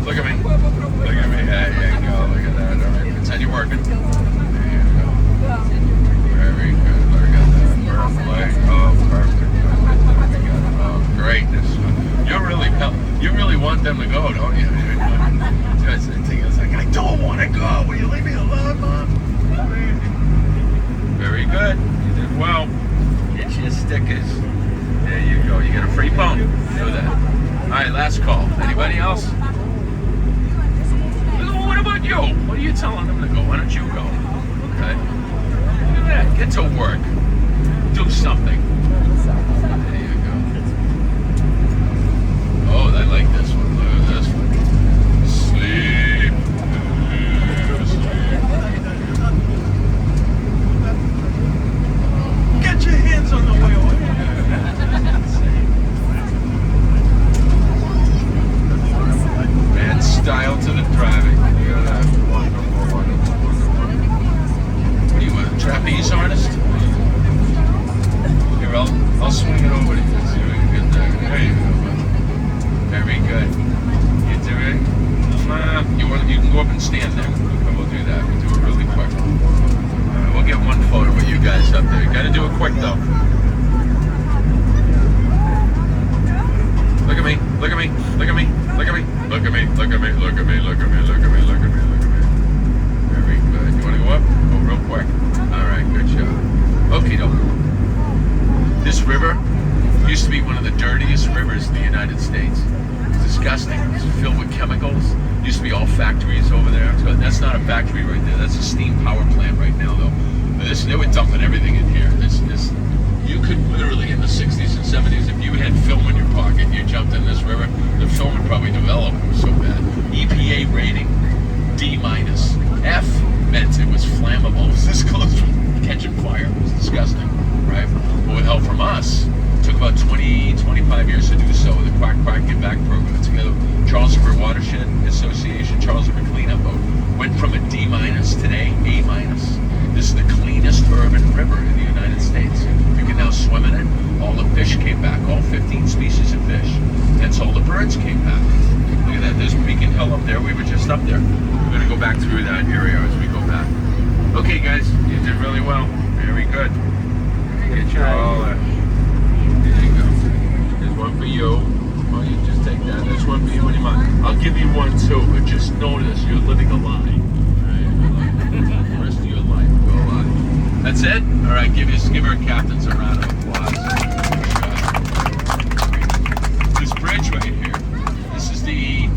Look at me. Look at me. There you go. Look at that. All right. Pretend you're working. There you go. Very good. Look at that. Perfect. Oh, perfect. Oh, great. You really want them to go, don't you? It's like, I don't want to go. Will you leave me alone, Mom? Very good. You did well. Get your stickers. There you go. You get a free phone. Do that. All right, last call. Anybody else? What about you? What are you telling them to go? Why don't you go? Okay. Look at that. Get to work. Do something. There you go. Oh, I like this one. Look at this one. Sleep. Get your hands on the wheel. Man, style to the driving. What are you, a trapeze artist? Here, I'll swing it over to you. See if we can get there. There you go. Very good. You do it? You can go up and stand there. And we'll do that. We'll do it really quick. We'll get one photo with you guys up there. You gotta do it quick though. Look at me. Look at me. Look at me. Look at me. Look at me. Look at me. Look at me. Look at me. Look at me. Look at me. Look at me. Very good. You want to go up? Go real quick. All right. Good job. Okie doke. This river used to be one of the dirtiest rivers in the United States. It's disgusting. It's filled with chemicals. Used to be all factories over there. That's not a factory right there. That's a steam power plant right now, though. They were dumping everything in here. You could literally, in the 60s and 70s, if you had film in your pocket and you jumped in this river, the film would probably develop. It was so bad. EPA rating, D-. F meant it was flammable. It was this close from catching fire. It was disgusting, right? But with help from us, it took about 25 years to do so. The Quack Get Back program together, Charles River Watershed Association, Charles River Cleanup Boat, went from a D- today, A-. This is the cleanest urban river in the United States. You can now swim in it. All the fish came back, all 15 species of fish. And so all the birds came back. Look at that, there's Beacon Hill up there. We were just up there. We're going to go back through that area as we go back. Okay, guys, you did really well. Very good. Get your all there. There you go. There's one for you. Oh, you just take that. There's one for you and your mom. I'll give you one too, but just know this, you're living a lie. The rest of your life, go alive. That's it? All right, give our captains a round of applause. This bridge right here, this is the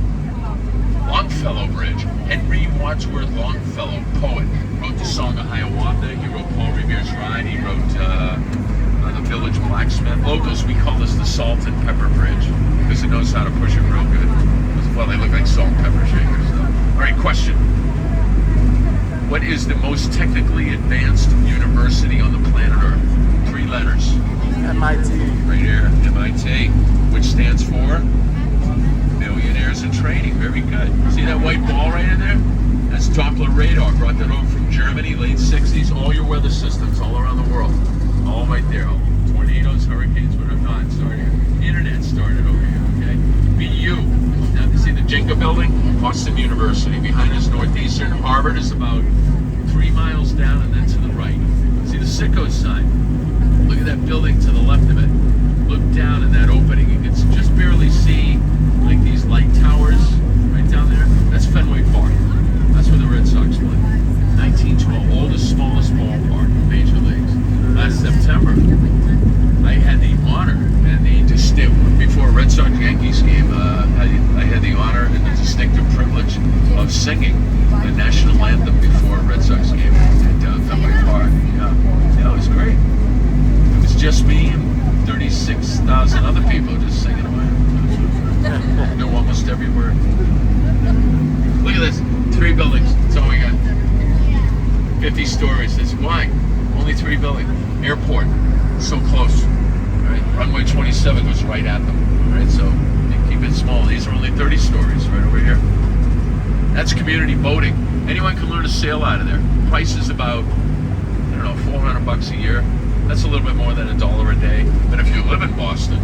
Longfellow Bridge. Henry Wadsworth Longfellow, poet, wrote the Song of Hiawatha. He wrote Paul Revere's Ride. He wrote The Village Black blacksmith. Locals, we call this the salt and pepper bridge because it knows how to push it real good. Well, they look like salt and pepper shakers. So. All right, question. What is the most technically advanced university on the planet Earth? 3 letters. MIT. Right here, MIT, which stands for Millionaires in Training. Very good. See that white ball right in there? That's Doppler radar. Brought that over from Germany, late 60s. All your weather systems all around the world. All right there. Tornadoes, hurricanes, whatever not. Started. Internet started over here, okay? BU. Now, you see the Jenga building? Boston University. Behind us, Northeastern. Harvard is about 3 miles down and then to the right. See the Sicko sign? Look at that building to the left of it. Look down in that opening. You can just barely see like these light towers right down there. That's Fenway Park. That's where the Red Sox play. 1912, oldest, smallest ballpark in Major Leagues. Last September, I had the honor and the before a Red Sox Yankees game, I had the honor and the distinctive privilege of singing the national anthem before a Red Sox game at Fenway Park. Yeah, it was great. It was just me and 36,000 other people just singing away. Knew almost every word. Look at this, 3 buildings. That's all we got. 50 stories. That's why only 3 buildings. Airport, so close. Right? Runway 27 goes right at them. Right? So they keep it small. These are only 30 stories right over here. That's community boating. Anyone can learn to sail out of there. Price is about, I don't know, $400 a year. That's a little bit more than $1 a day. But if you live in Boston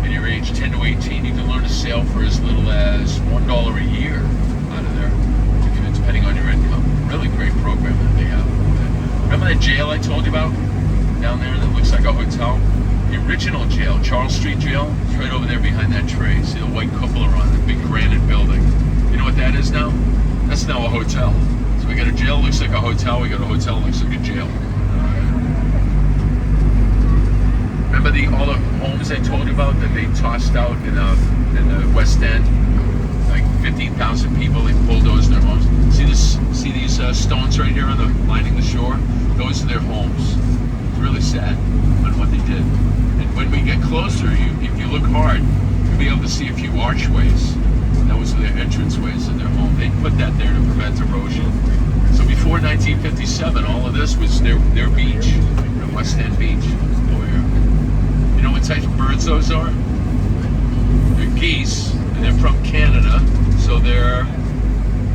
and you're age 10 to 18, you can learn to sail for as little as $1 a year out of there, depending on your income. Really great program that they have. Remember that jail I told you about down there that looks like a hotel? The original jail, Charles Street Jail, is right over there behind that tree. See the white cupola on the big granite building. You know what that is now? That's now a hotel. So we got a jail looks like a hotel. We got a hotel looks like a jail. Remember all the homes I told you about that they tossed out in the West End? Like 15,000 people, they bulldozed their homes. See these stones right here lining the shore? Those are their homes. It's really sad on what they did. And when we get closer, if you look hard, you'll be able to see a few archways. Those are their entranceways in their home. They put that there to prevent erosion. So before 1957, all of this was their beach, the West End Beach over here. You know what type of birds those are? They're geese, and they're from Canada, so they're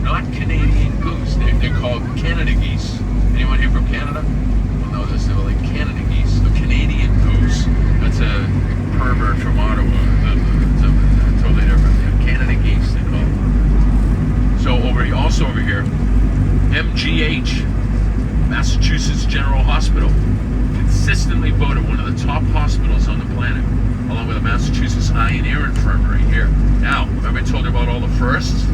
not Canadian goose. They're called Canada geese. Anyone here from Canada? Well, no, they're like Canada geese. The Canadian goose, that's a pervert from Ottawa. Totally different. They're Canada geese, they call them. So also over here, MGH, Massachusetts General Hospital, consistently voted one of the top hospitals on the planet, along with the Massachusetts Eye and Ear Infirmary here. Now, remember I told you about all the firsts?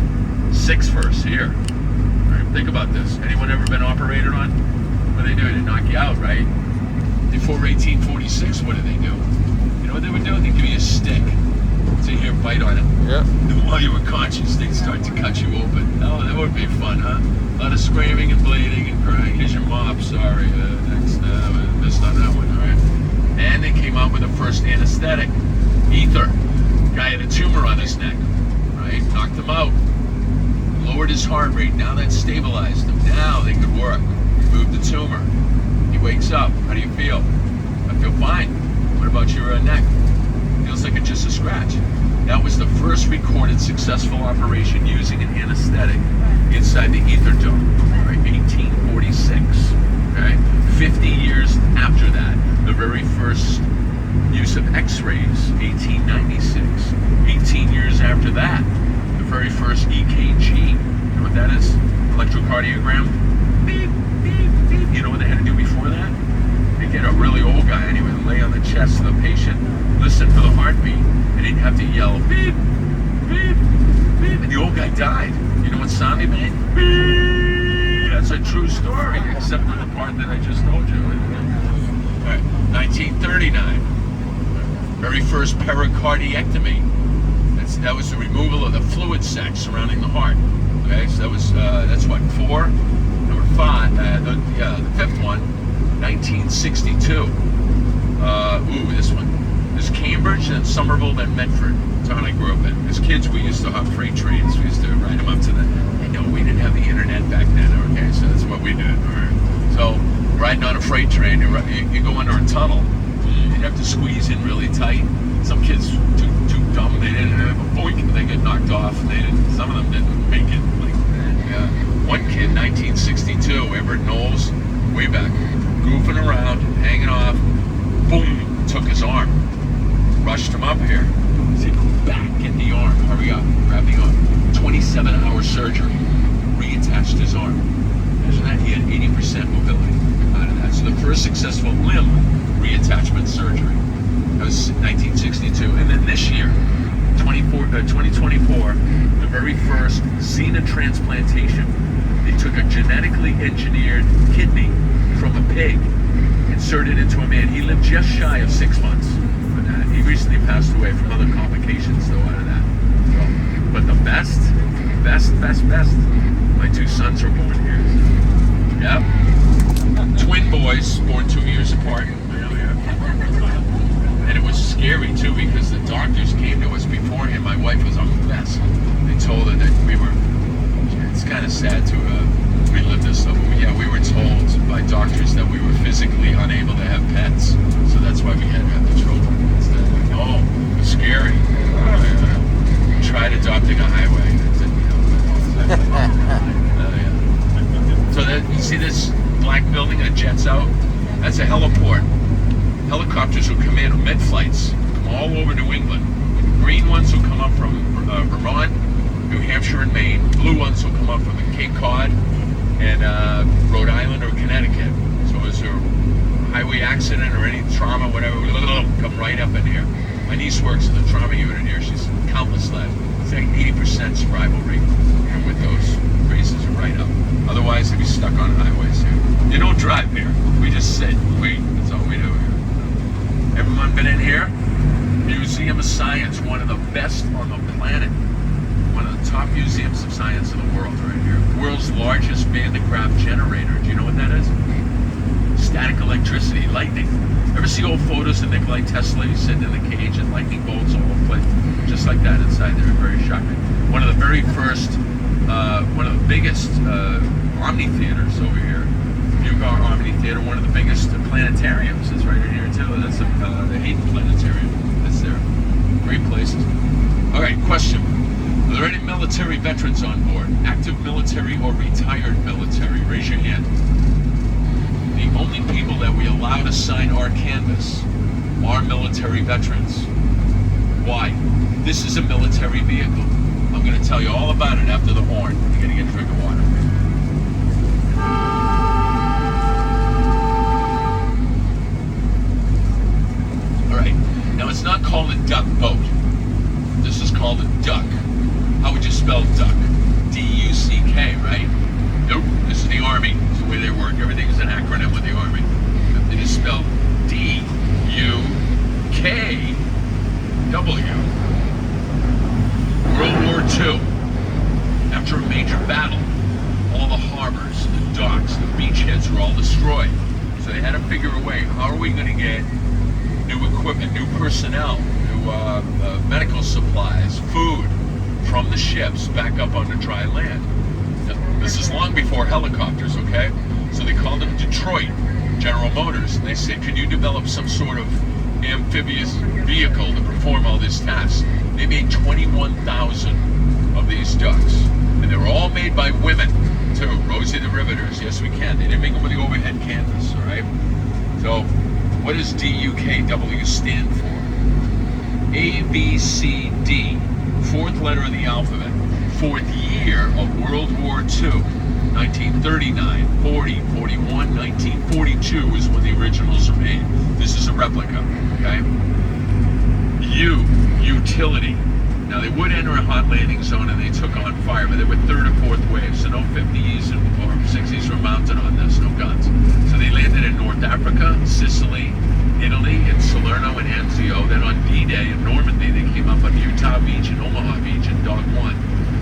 6 firsts here. All right, think about this. Anyone ever been operated on? What do they do? They knock you out, right? Before 1846, what did they do? You know what they would do? They'd give you a stick. So you hear a bite on it. Yep. And while you were conscious, they'd start to cut you open. Oh, that would be fun, huh? A lot of screaming and bleeding and crying. Here's your mop, sorry. Next, missed on that one, all right? And they came out with the first anesthetic, ether. Guy had a tumor on his neck, right? Knocked him out. Lowered his heart rate. Now that stabilized him. Now they could work. Removed the tumor. He wakes up. How do you feel? I feel fine. What about your neck? Feels like it's just a scratch. That was the first recorded successful operation using an anesthetic inside the ether dome. All right, 1846. Okay, 50 years after that, the very first use of X-rays, 1896. 18 years after that, the very first EKG. You know what that is? Electrocardiogram. Beep, beep, beep. You know what they had to do before that? They get a really old guy anyway, lay on the chest of the patient, listen for the heartbeat, and he'd have to yell, beep, beep, beep, and the old guy died. You know what sound he made? Beep. That's a true story, except for the part that I just told you. All right, 1939, very first pericardiectomy. That was the removal of the fluid sac surrounding the heart. Okay, so that was, that's what, 4? Number 5, the 5th one, 1962. This one. Cambridge, then Somerville, then Medford. Town I grew up in. As kids, we used to hop freight trains. We used to ride them up to the. We didn't have the internet back then. Okay, so that's what we did. All right. So riding on a freight train, you go under a tunnel. You'd have to squeeze in really tight. Some kids too dumb. They didn't have a boink. They get knocked off. Some of them didn't make it. One kid, 1962, Everett Knowles, way back, goofing around, hanging off. Boom! Took his arm. Rushed him up here. Said, "Go back, get the arm. Hurry up! Grab the arm." 27-hour surgery. Reattached his arm. Imagine that. He had 80% mobility out of that. So the first successful limb reattachment surgery. That was 1962. And then this year, 2024, the very first xenotransplantation. They took a genetically engineered kidney from a pig, inserted into a man. He lived just shy of 6 months for that. He recently passed away from other complications, though, out of that. So, but the best. My two sons were born here. Yep. Twin boys, born 2 years apart. And it was scary, too, because the doctors came to us beforehand. My wife was a mess. They told her that we were... It's kind of sad to relive this stuff. Yeah, we were told by doctors that we were physically unable to have pets. So that's why we had to have the children instead. Oh, it was scary. Tried adopting a highway. So you see this black building that jets out? That's a heliport. Helicopters will come in, med flights, come all over New England. Green ones will come up from Vermont, New Hampshire, and Maine. Blue ones will come up from the Cape Cod and Rhode Island or Connecticut. So is there a highway accident or any trauma, whatever, come right up in here. My niece works in the trauma unit here. She's countless led. It's like 80% survival rate. And with those races are right up. Otherwise, they'd be stuck on highways here. You don't drive here. We just sit and wait. That's all we do here. Everyone been in here? Museum of Science, one of the best on the planet. One of the top museums of science in the world right here. World's largest Van de Graaff generator. Do you know what that is? Static electricity, lightning. Ever see old photos of Nikolai Tesla? He's sitting in the cage and lightning bolts all over the place. Just like that inside there. Very shocking. One of the very first, one of the biggest Omni theaters over here. Bugar Omni Theater, one of the biggest planetariums is right in here too. That's the Hayden Planetarium. That's there. Great places. All right, question. Are there any military veterans on board? Active military or retired military? Raise your hand. The only people that we allow to sign our canvas are military veterans. Why? This is a military vehicle. I'm going to tell you all about it after the horn. You're going to get a drink of water. All right. Now, it's not called a duck boat. This is called a duck. How would you spell duck? D-U-C-K, right? Nope. This is the Army. It's the way they work. Everything's an acronym with the Army. It is spelled D-U-K-W. World War II. After a major battle, all the harbors, the docks, the beachheads were all destroyed. So they had to figure a way. How are we going to get new equipment, new personnel, new medical supplies, food from the ships back up onto dry land? This is long before helicopters, okay? So they called them Detroit General Motors. And they said, could you develop some sort of amphibious vehicle to perform all these tasks? They made 21,000 of these ducks. And they were all made by women, too. Rosie the Riveters, yes we can. They didn't make them with the overhead canvas, all right? So, what does DUKW stand for? ABCD, fourth letter of the alphabet. Fourth year of World War II, 1939, 40, 41, 1942 is when the originals are made. This is a replica, okay? U, utility. Now they would enter a hot landing zone and they took on fire, but they were third or fourth wave, so no 50s or 60s were mounted on this, no guns. So they landed in North Africa, Sicily, Italy, in Salerno and Anzio. Then on D-Day in Normandy, they came up on Utah Beach and Omaha Beach and Dog One.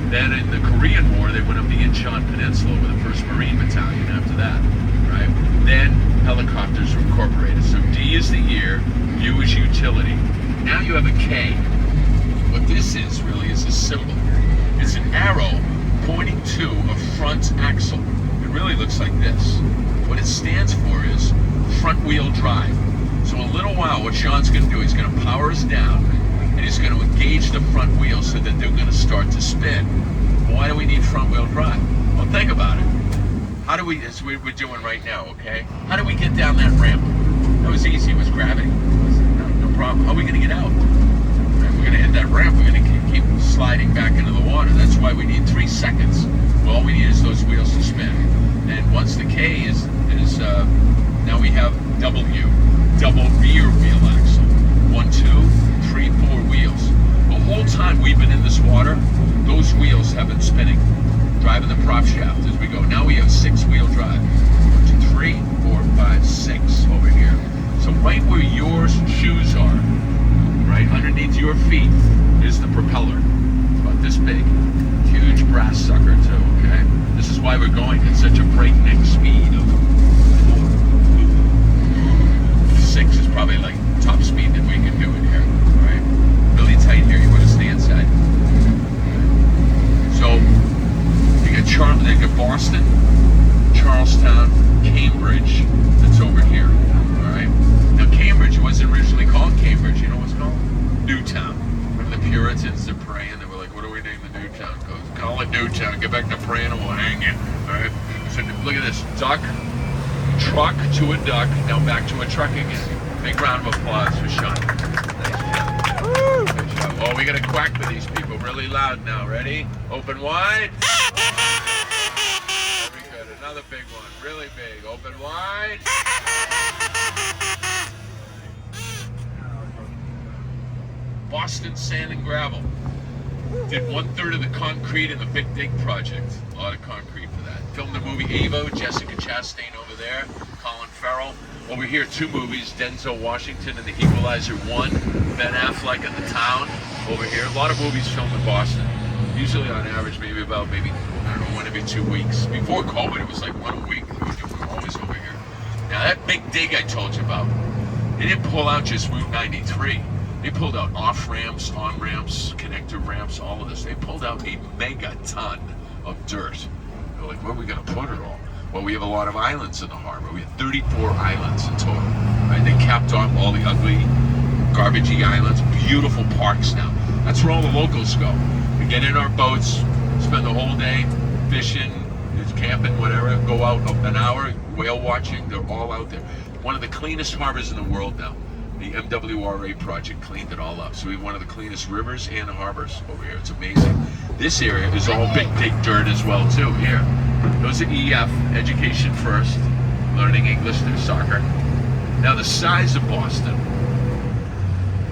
Then in the Korean War, they went up the Incheon Peninsula with the 1st Marine Battalion after that, right? Then helicopters were incorporated. So D is the year, U is utility. Now you have a K. What this is really is a symbol. It's an arrow pointing to a front axle. It really looks like this. What it stands for is front wheel drive. So in a little while, what Sean's going to do, he's going to power us down, and he's going to engage the front wheels so that they're going to start to spin. Well, why do we need front wheel drive? Well, think about it. How do we, as we're doing right now, okay? How do we get down that ramp? That was easy, it was gravity. No problem. How are we going to get out? We're going to hit that ramp, we're going to keep sliding back into the water. That's why we need 3 seconds. Well, all we need is those wheels to spin. And once the K is now we have W, double rear wheel axle. 1, 2, 3, 4 wheels. The whole time we've been in this water, those wheels have been spinning, driving the prop shaft as we go. Now we have 6-wheel drive. 1, 2, 3, 4, 5, 6 over here. So right where your shoes are, right underneath your feet, is the propeller. It's about this big. Huge brass sucker too, okay? This is why we're going at such a breakneck speed of 6 is probably like top speed that we can do it here, right? Really tight here, you want to stay inside. So, you got Boston, Charlestown, Cambridge, that's over here, alright? Now Cambridge wasn't originally called Cambridge, you know what's called? Newtown. When the Puritans are praying, they were like, what do we name the Newtown? Call it Newtown, get back to praying and we'll hang you, alright? So look at this, duck, truck to a duck, now back to a truck again. Big round of applause for Sean. Nice job. Good job. Oh, we gotta quack for these people really loud now. Ready? Open wide. Very good. Another big one. Really big. Open wide. Boston Sand and Gravel. Did 1/3 of the concrete in the Big Dig project. A lot of concrete for that. Filmed the movie Avo, Jessica Chastain over there, Colin Farrell. Over here, 2 movies, Denzel Washington and The Equalizer 1, Ben Affleck and The Town over here. A lot of movies filmed in Boston. Usually on average, maybe I don't know, 1 every 2 weeks. Before COVID, it was like 1 a week. We were always over here. Now that Big Dig I told you about, they didn't pull out just Route 93. They pulled out off-ramps, on-ramps, connector ramps, all of this. They pulled out a megaton of dirt. They're like, where are we going to put it all? Well, we have a lot of islands in the harbor. We have 34 islands in total. Right? They capped off all the ugly, garbagey islands. Beautiful parks now. That's where all the locals go. We get in our boats, spend the whole day fishing, camping, whatever. Go out an hour, whale watching. They're all out there. One of the cleanest harbors in the world now. The MWRA project cleaned it all up. So we have one of the cleanest rivers and harbors over here. It's amazing. This area is all Big Dig dirt as well too. Here, those are EF, education first, learning English through soccer. Now the size of Boston,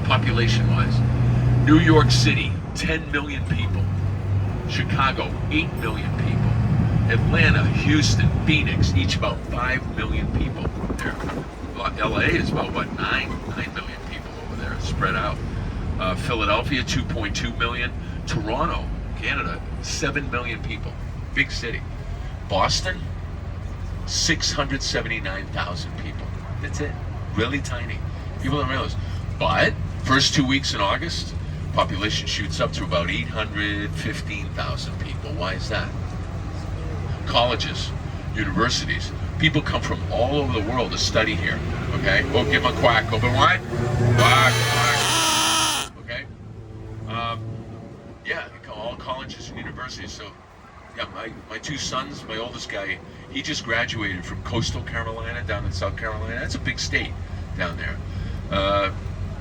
population-wise, New York City, 10 million people. Chicago, 8 million people. Atlanta, Houston, Phoenix, each about 5 million people there. LA is about, what, 9 million people over there, spread out. Philadelphia, 2.2 million. Toronto, Canada, 7 million people. Big city. Boston, 679,000 people. That's it. Really tiny. People don't realize. But, first 2 weeks in August, population shoots up to about 815,000 people. Why is that? Colleges, universities. People come from all over the world to study here. Okay? Well, give them a quack. Open wide. Quack, quack. Okay? Yeah, all colleges and universities. So, yeah, my 2 sons, my oldest guy, he just graduated from Coastal Carolina down in South Carolina. That's a big state down there.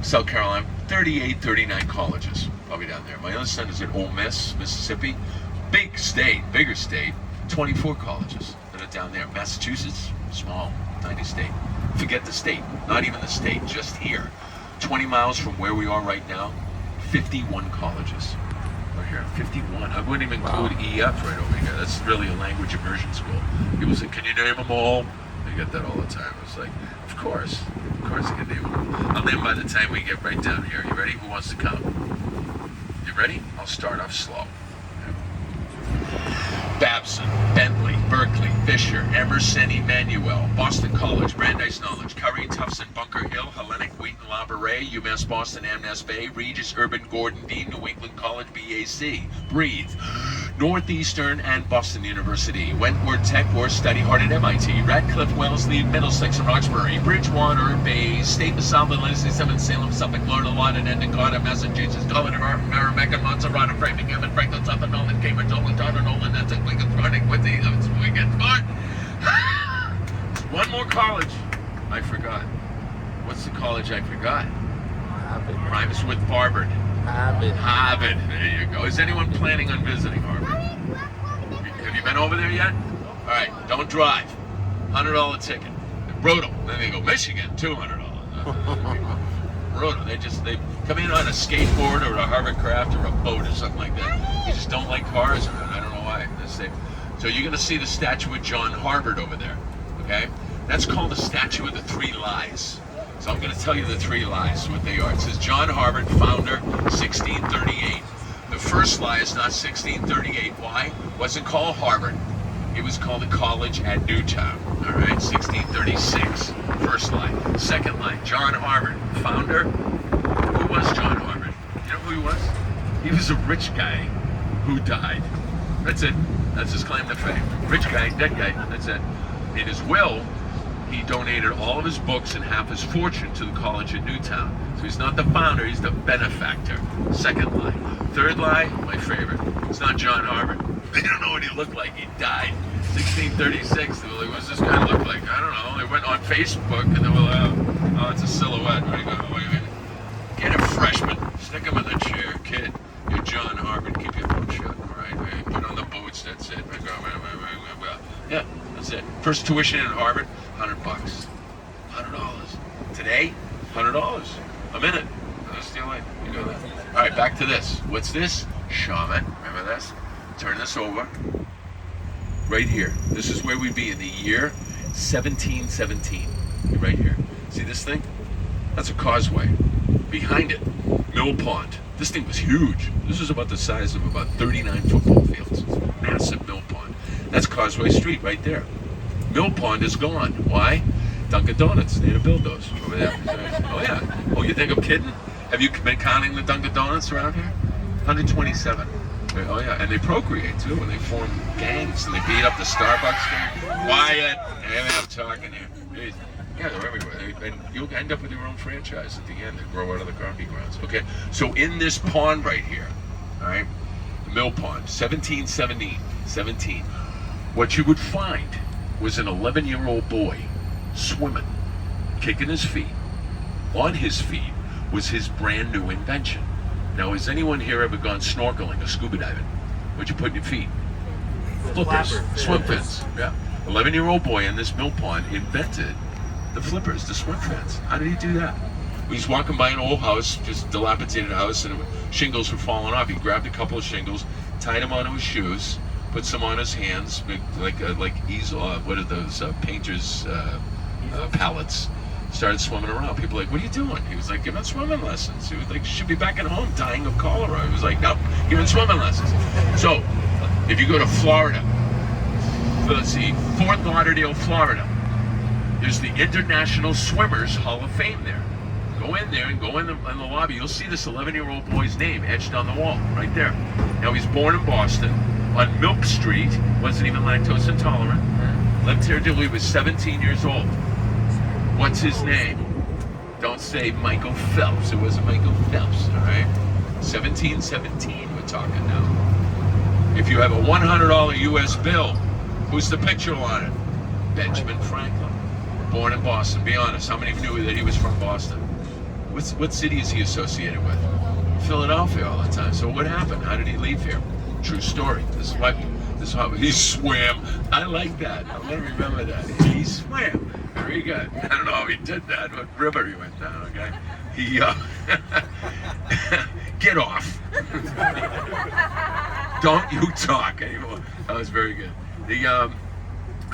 South Carolina, 38, 39 colleges probably down there. My other son is at Ole Miss, Mississippi. Big state, bigger state, 24 colleges that are down there. Massachusetts, small, tiny state. Forget the state, not even the state, just here. 20 miles from where we are right now, 51 colleges. Right here, 51. I wouldn't even include EF right over here. That's really a language immersion school. People say, can you name them all? I get that all the time. It's like, of course I can name them. I'll name by the time we get right down here. You ready? Who wants to count? You ready? I'll start off slow. Babson, Bentley, Berkeley, Fisher, Emerson, Emmanuel, Boston College, Brandeis Knowledge, Curry, Tufts, Bunker Hill, Hellenic, Wheaton, La Brea, UMass Boston, Amherst Bay, Regis, Urban, Gordon, Dean, New England College, BAC, Breathe, Northeastern, and Boston University, Wentworth Tech, or study hard at MIT, Radcliffe, Wellesley, Middlesex, and Roxbury, Bridgewater, Bay, State of South Carolina, Salem, Suffolk, Florida, London, Endicott, Massachusetts, Colorado, Merrimack, Montserrat, Framingham, and Franklin, South Nolan, Cambridge, Oakland, Nolan, that's a Wicked, Running with the Wicked Smart. One more college. I forgot. What's the college I forgot? Harvard. Rhymes with Harvard. Harvard. Harvard. There you go. Is anyone planning on visiting Harvard? Have you been over there yet? All right. Don't drive. $100 ticket. Brutal. Then they go Michigan. $200. Brutal. They come in on a skateboard or a hovercraft or a boat or something like that. They just don't like cars. I don't know why. So you're going to see the statue of John Harvard over there. Okay? That's called the statue of the 3 lies. So I'm going to tell you the 3 lies, what they are. It says John Harvard, founder, 1638. The first lie is not 1638. Why? It wasn't called Harvard. It was called the College at Newtown. All right, 1636. First lie. Second lie, John Harvard, founder. Who was John Harvard? You know who he was? He was a rich guy who died. That's it. That's his claim to fame. Rich guy, dead guy. That's it. In his will, he donated all of his books and half his fortune to the college at Newtown. So he's not the founder, he's the benefactor. Second lie. Third lie, my favorite. It's not John Harvard. They don't know what he looked like. He died 1636. They were like, what's this guy look like? I don't know. They went on Facebook and they were like, oh, it's a silhouette. Where you go? Wait a minute. Get a freshman. Stick him in the chair, kid. You're John Harvard. Keep your mouth shut. All right. Put on the boots. That's it. Yeah, that's it. First tuition in Harvard, $100. $100. Today, $100 a minute. That's the only. You know that. All right, back to this. What's this? Shaman. Remember this? Turn this over. Right here. This is where we'd be in the year 1717. Right here. See this thing? That's a causeway. Behind it, Mill Pond. This thing was huge. This was about the size of about 39 football fields. Massive Mill Pond. That's Causeway Street right there. Mill Pond is gone. Why? Dunkin' Donuts. They had to build those over there. Oh yeah. Oh, you think I'm kidding? Have you been counting the Dunkin' Donuts around here? 127. Oh yeah, and they procreate too, and they form gangs, and they beat up the Starbucks gang. Quiet. I'm talking here. Yeah, they're everywhere. And you'll end up with your own franchise at the end and grow out of the coffee grounds. Okay, so in this pond right here, all right, the Mill Pond, 1717, what you would find was an 11-year-old boy swimming, kicking his feet. On his feet was his brand new invention. Now, has anyone here ever gone snorkeling or scuba diving? What'd you put in your feet? Flippers, swim fins. Yeah. 11-year-old boy in this mill pond invented the flippers, the swim fins. How did he do that? He's walking by an old house, just dilapidated house, and shingles were falling off. He grabbed a couple of shingles, tied them onto his shoes, put some on his hands, like easel. What are those painters' pallets? Started swimming around. People were like, what are you doing? He was like, giving swimming lessons. He was like, should be back at home dying of cholera. He was like, no, giving swimming lessons. So, if you go to Florida, let's see, Fort Lauderdale, Florida, there's the International Swimmers Hall of Fame there. Go in there and go in the lobby. You'll see this 11-year-old boy's name etched on the wall, right there. Now, he's born in Boston on Milk Street, wasn't even lactose intolerant, lived here till he was 17 years old. What's his name? Don't say Michael Phelps. It wasn't Michael Phelps, all right? 1717, we're talking now. If you have a $100 U.S. bill, who's the picture on it? Benjamin Franklin. Born in Boston. Be honest, how many knew that he was from Boston? What city is he associated with? Philadelphia all the time. So what happened? How did he leave here? True story. This is how he swam. I like that. I'm going to remember that. He swam. Very good. I don't know how he did that. What river he went down, okay? He, get off. Don't you talk anymore. That was very good. I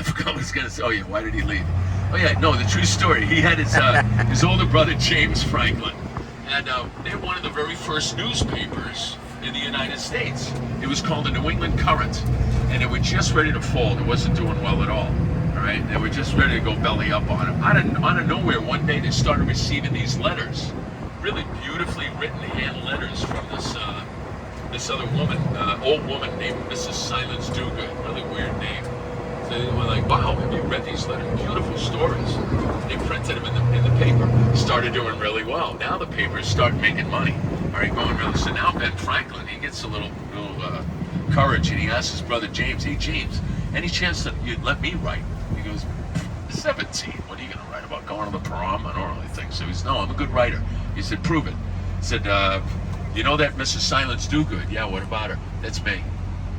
forgot what I was going to say. Oh, yeah, why did he leave? Oh, yeah, no, the true story. He had his older brother, James Franklin. And they had one of the very first newspapers in the United States. It was called the New England Current, and it was just ready to fold. It wasn't doing well at all. All right, they were just ready to go belly up on it. Out of nowhere, one day they started receiving these letters, really beautifully written hand letters from this other woman, old woman named Mrs. Silence Dogood. Really weird name. So they were like, wow, have you read these letters? Beautiful stories. They printed them in the paper. Started doing really well. Now the papers start making money. All right, going really. So now Ben Franklin, he gets a little courage, and he asks his brother James, hey James, any chance that you'd let me write? He goes, 17. What are you going to write about? Going to the prom? I don't really think so. He said, no, I'm a good writer. He said, prove it. He said, you know that Mrs. Silence Dogood? Yeah, what about her? That's me.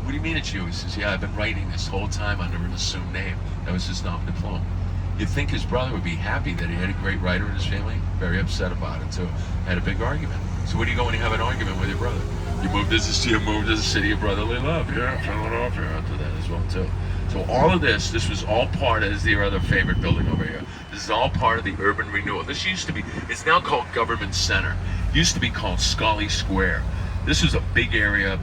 What do you mean it's you? He says, yeah, I've been writing this whole time under an assumed name. That was his nom de plume. You'd think his brother would be happy that he had a great writer in his family. Very upset about it, too. Had a big argument. So where do you go when you have an argument with your brother? You moved to the city of brotherly love. Yeah, Philadelphia after that as well, too. So all of this was all part of, this is their other favorite building over here. This is all part of the urban renewal. This used to be, it's now called Government Center. It used to be called Scully Square. This was a big area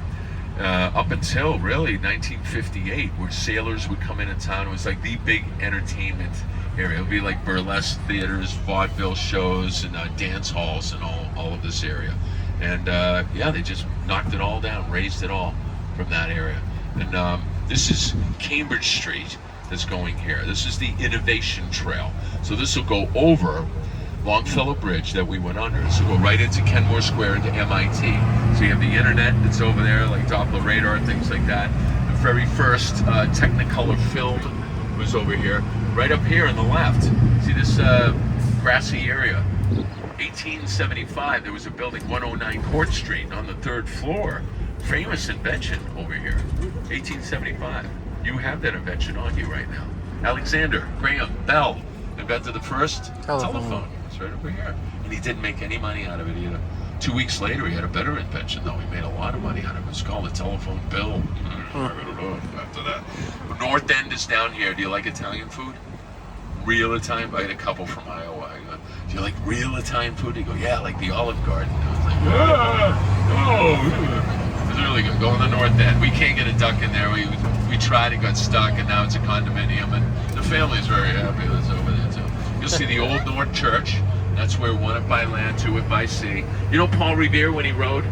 up until really 1958, where sailors would come into town. It was like the big entertainment area. It would be like burlesque theaters, vaudeville shows, and dance halls, and all of this area. And yeah, they just knocked it all down, raised it all from that area. And this is Cambridge Street that's going here. This is the Innovation Trail. So this will go over Longfellow Bridge that we went under. This will go right into Kenmore Square into MIT. So you have the internet that's over there, like Doppler radar and things like that. The very first Technicolor film was over here. Right up here on the left. See this grassy area? 1875, there was a building, 109 Court Street, on the 3rd floor. Famous invention over here. 1875. You have that invention on you right now. Alexander Graham Bell invented the first telephone. It's right over here. And he didn't make any money out of it either. 2 weeks later, he had a better invention, though. He made a lot of money out of it. It's called a telephone bill. I don't know after that. The North End is down here. Do you like Italian food? Real Italian? I had a couple from Iowa. I go, do you like real Italian food? They go, yeah, like the Olive Garden. I was like, oh. It's really good. Go on the North End. We can't get a duck in there. We tried, it got stuck, and now it's a condominium. And the family's very happy that's over there, too. You'll see the Old North Church. That's where one it by land, two it by sea. You know Paul Revere, when he rode,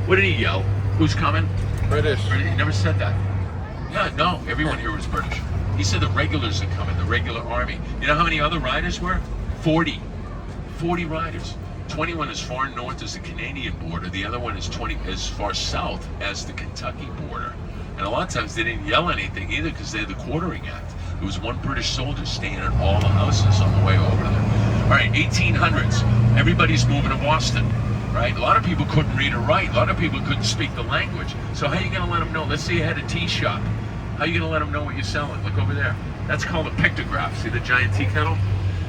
what did he yell? Who's coming? British. He never said that. Yeah, no, everyone here was British. He said the regulars are coming, the regular army. You know how many other riders were? 40. 40 riders. 21 as far north as the Canadian border. The other one is 20 as far south as the Kentucky border. And a lot of times they didn't yell anything either because they had the Quartering Act. There was one British soldier staying at all the houses on the way over there. All right, 1800s. Everybody's moving to Boston, right? A lot of people couldn't read or write. A lot of people couldn't speak the language. So how are you going to let them know? Let's say you had a tea shop. How are you going to let them know what you're selling? Look over there. That's called a pictograph. See the giant tea kettle?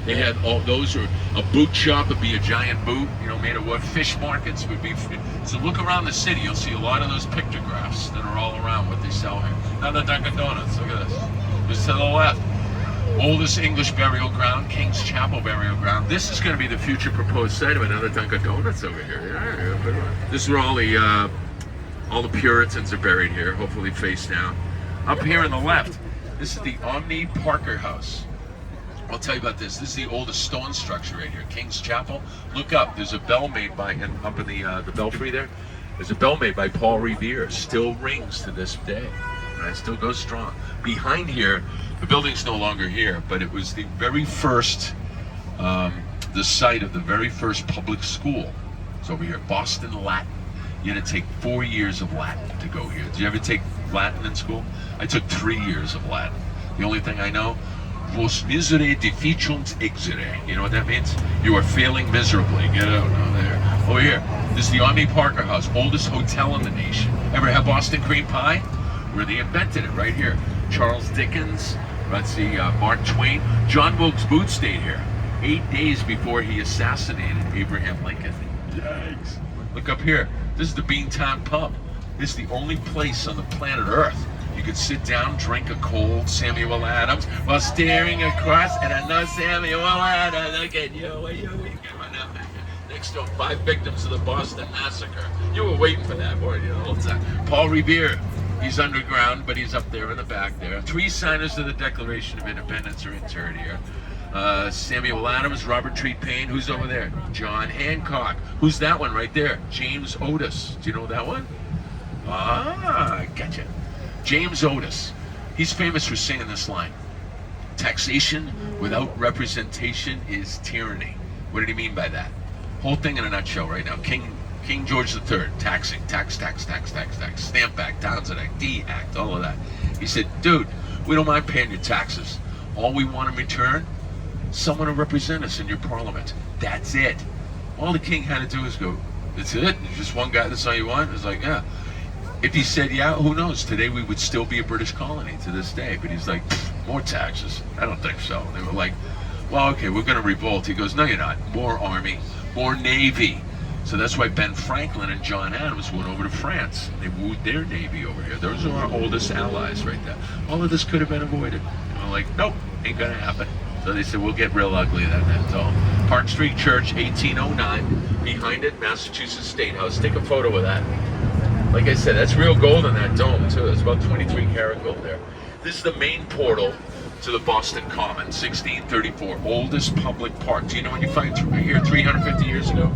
They had all those, or a boot shop would be a giant boot, you know, made of wood. Fish markets would be. So look around the city, you'll see a lot of those pictographs that are all around what they sell here. Now the Dunkin' Donuts, look at this. Just to the left. Oldest English burial ground, King's Chapel burial ground. This is going to be the future proposed site of another Dunkin' Donuts over here. Yeah. This is where all the Puritans are buried here, hopefully face down. Up here on the left, this is the Omni Parker House. I'll tell you about this. This is the oldest stone structure right here, King's Chapel. Look up. There's a bell made by, and up in the belfry there, there's a bell made by Paul Revere. Still rings to this day. Right? Still goes strong. Behind here, the building's no longer here, but it was the very first, the site of the very first public school. It's over here, Boston Latin. You had to take 4 years of Latin to go here. Did you ever take Latin in school? I took 3 years of Latin. The only thing I know, vos misere deficiunt exire. You know what that means? You are failing miserably. Get out of there. Over here, this is the Omni Parker House, oldest hotel in the nation. Ever have Boston cream pie? Where they invented it, right here. Charles Dickens, let's see, Mark Twain. John Wilkes Booth stayed here 8 days before he assassinated Abraham Lincoln. Yikes. Look up here. This is the Beantown Pub. This is the only place on the planet Earth you could sit down, drink a cold Samuel Adams while staring across at another Samuel Adams. Look at you. next to him, 5 victims of the Boston Massacre. You were waiting for that, weren't you, the whole time? Paul Revere, he's underground, but he's up there in the back there. 3 signers of the Declaration of Independence are interred here. Samuel Adams, Robert Treat Paine, who's over there? John Hancock. Who's that one right there? James Otis. Do you know that one? Ah, gotcha. James Otis. He's famous for singing this line. Taxation without representation is tyranny. What did he mean by that? Whole thing in a nutshell right now. King George III, taxing, tax, Stamp Act, Townsend Act, D Act, all of that. He said, dude, we don't mind paying your taxes. All we want in return, someone to represent us in your parliament. That's it. All the king had to do is go, that's it? There's just one guy, that's all you want? It's like, yeah. If he said, yeah, who knows? Today we would still be a British colony to this day. But he's like, more taxes? I don't think so. They were like, well, okay, we're going to revolt. He goes, no, you're not. More army, more navy. So that's why Ben Franklin and John Adams went over to France. They wooed their navy over here. Those are our oldest allies right there. All of this could have been avoided. And we're like, nope, ain't going to happen. So they said, we'll get real ugly then. That's all. Park Street Church, 1809. Behind it, Massachusetts State House. Take a photo of that. Like I said, that's real gold in that dome, too. It's about 23 karat gold there. This is the main portal to the Boston Common, 1634. Oldest public park. Do you know when you find here 350 years ago?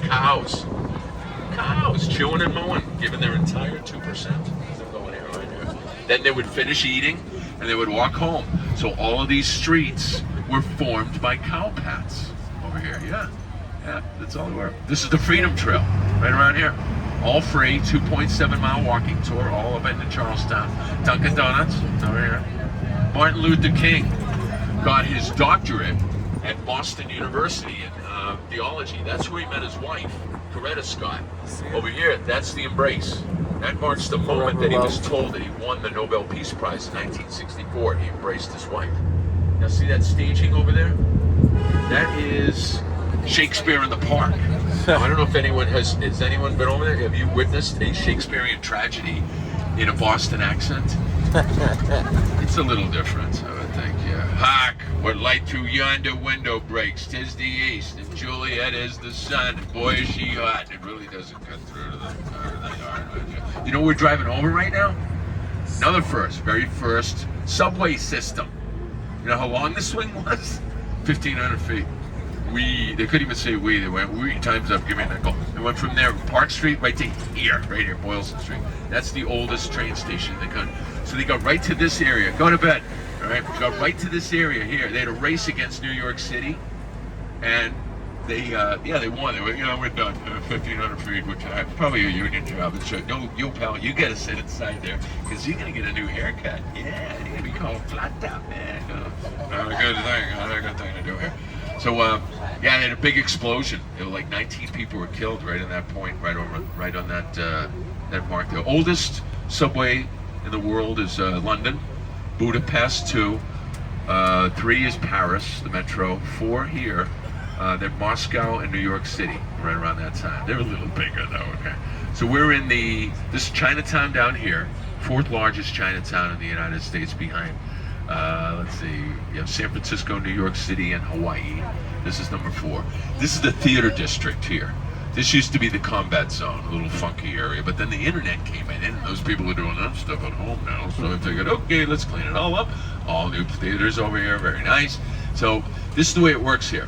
Cows. Cows chewing and mowing, giving their entire 2%. They're going here right here. Then they would finish eating and they would walk home. So all of these streets were formed by cow paths over here. Yeah, that's all they were. This is the Freedom Trail, right around here. All free, 2.7 mile walking tour, all up into Charlestown. Dunkin' Donuts, over here. Martin Luther King got his doctorate at Boston University in theology. That's where he met his wife, Coretta Scott. Over here, that's the embrace. That marks the moment that he was told that he won the Nobel Peace Prize in 1964. He embraced his wife. Now see that staging over there? That is Shakespeare in the Park. Now, I don't know if anyone has anyone been over there? Have you witnessed a Shakespearean tragedy in a Boston accent? It's a little different, I would think, yeah. Hark, what light through yonder window breaks, 'tis the east, and Juliet is the sun, and boy is she hot. It really doesn't cut through to the yard. You know what we're driving over right now? Another first, very first subway system. You know how long the swing was? 1,500 feet. They couldn't even say we, they went, time's up, give me a nickel. They went from there, Park Street, right to here, Boylston Street. That's the oldest train station in the country. So they got right to this area, go to bed, all right? Got right to this area here. They had a race against New York City, and they won. They were, we're done, 1,500 feet, which is probably a union job. It's yo, pal, you gotta sit inside there, because you're gonna get a new haircut. Yeah, you're gonna be called flat top, man. Not a good thing to do here. So, they had a big explosion. It was like 19 people were killed right in that point, right on that mark. The oldest subway in the world is London, Budapest 2, 3 is Paris, the metro, 4 here, then Moscow and New York City, right around that time. They're a little bigger though, okay? So we're in this Chinatown down here, 4th largest Chinatown in the United States behind, let's see, you have San Francisco, New York City, and Hawaii. This is number 4. This is the theater district here. This used to be the combat zone, a little funky area, but then the internet came in, and those people are doing that stuff at home now, so I figured, okay, let's clean it all up. All new theaters over here, very nice. So this is the way it works here.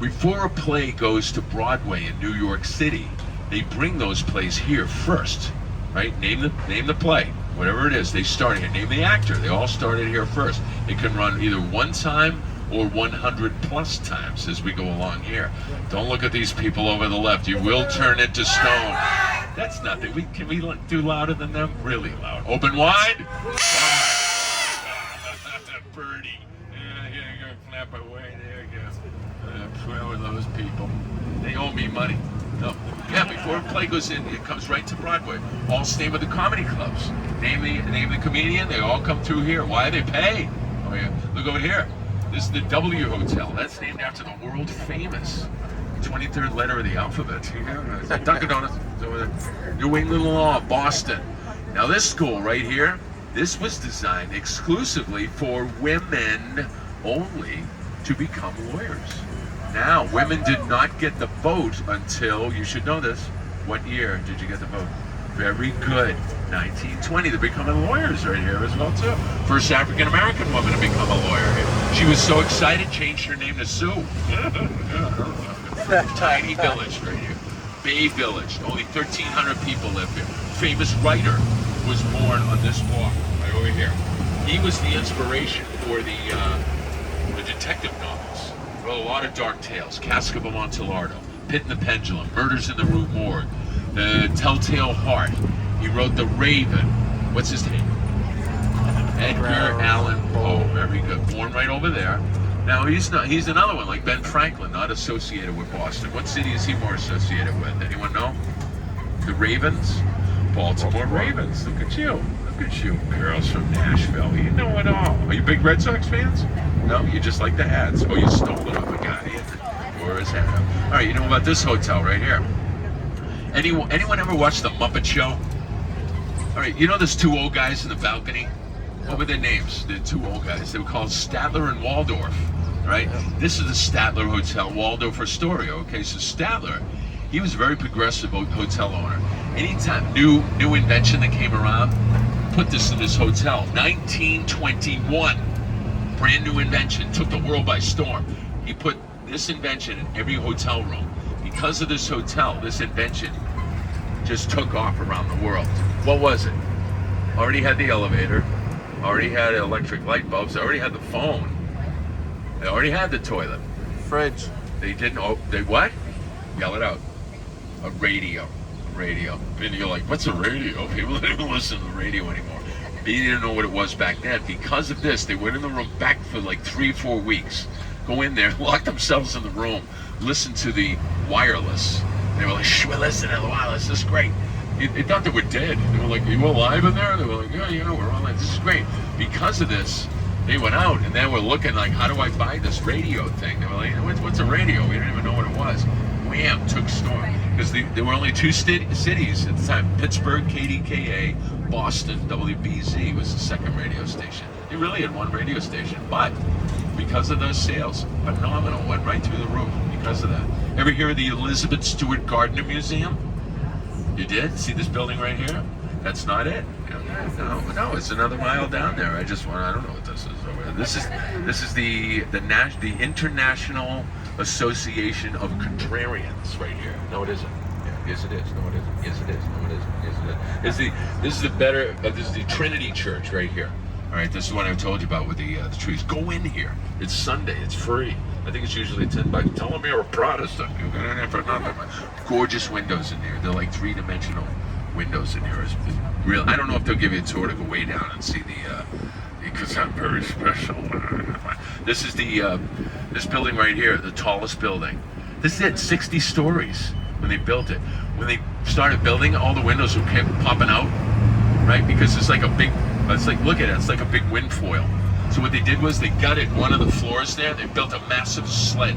Before a play goes to Broadway in New York City, they bring those plays here first, right? Name the play, whatever it is, they start here. Name the actor, they all started here first. It can run either one time or 100 plus times as we go along here. Don't look at these people over the left. You will turn into stone. That's nothing. Can we do louder than them? Really loud. Open wide. Birdie. Yeah, go flap away. There you go. Where are those people? They owe me money. No. Yeah, before a play goes in, it comes right to Broadway. All name of the comedy clubs. Name the comedian. They all come through here. Why? They pay. Oh yeah. Look over here. This is the W Hotel. That's named after the world famous 23rd letter of the alphabet. Dunkin' Donuts over there. New England Law, Boston. Now this school right here, this was designed exclusively for women only to become lawyers. Now, women did not get the vote until, you should know this, what year did you get the vote? Very good. 1920. They're becoming lawyers right here as well, too. First African-American woman to become a lawyer here. She was so excited, changed her name to Sue. Tiny village right here. Bay Village. Only 1,300 people live here. Famous writer was born on this walk, right over here. He was the inspiration for the detective novels. Wrote a lot of dark tales. Cask of Amontillado, Pit and the Pendulum, Murders in the Rue Morgue, The Telltale Heart. He wrote The Raven. What's his name? Edgar Allan Poe. Very good. Born right over there. Now he's another one like Ben Franklin, not associated with Boston. What city is he more associated with? Anyone know? The Ravens? Baltimore Ravens. Look at you. Look at you. Girls from Nashville. You know it all. Are you big Red Sox fans? No, you just like the hats. Oh, you stole it off a guy. Or his hat. All right, you know about this hotel right here? Anyone ever watch The Muppet Show? All right, you know there's two old guys in the balcony? What were their names? The two old guys. They were called Statler and Waldorf, right? This is the Statler Hotel, Waldorf Astoria. Okay, so Statler, he was a very progressive hotel owner. Anytime new invention that came around, put this in this hotel. 1921, brand new invention, took the world by storm. He put this invention in every hotel room. Because of this hotel, this invention just took off around the world. What was it? Already had the elevator, already had electric light bulbs, already had the phone, they already had the toilet. Fridge. They didn't, they what? Yell it out. A radio. Radio. And you're like, what's a radio? People don't even listen to the radio anymore. They didn't know what it was back then. Because of this, they went in the room back for like 3 or 4 weeks. Go in there, lock themselves in the room, listen to the wireless. They were like, shh, we're listening to the wireless, this is great. They thought they were dead. They were like, are you alive in there? They were like, yeah, we're all in. This is great. Because of this, they went out and they were looking like, how do I buy this radio thing? They were like, what's a radio? We didn't even know what it was. Wham, took storm. Because there were only two cities at the time. Pittsburgh, KDKA, Boston, WBZ was the second radio station. They really had one radio station, but because of those sales, phenomenal, went right through the roof because of that. Ever hear of the Elizabeth Stewart Gardner Museum? You did? See this building right here? That's not it. No, it's another mile down there. I don't know what this is. This is the International Association of Contrarians right here. No, it isn't. Yeah, yes, it is. No, it isn't. Yes, it is. No, it isn't. Yes, it is. This is the Trinity Church right here. All right, this is what I told you about with the trees. Go in here. It's Sunday. It's free. I think it's usually $10. Tell them you're a Protestant. You get in there for nothing. Gorgeous windows in there. They're like three-dimensional windows in here. It's real. I don't know if they'll give you a tour to go way down and see because I'm very special. This is this building right here, the tallest building. This is it, 60 stories when they built it. When they started building, all the windows were kept popping out, right? Because it's like look at it, it's like a big wind foil. So what they did was they gutted one of the floors there. They built a massive sled,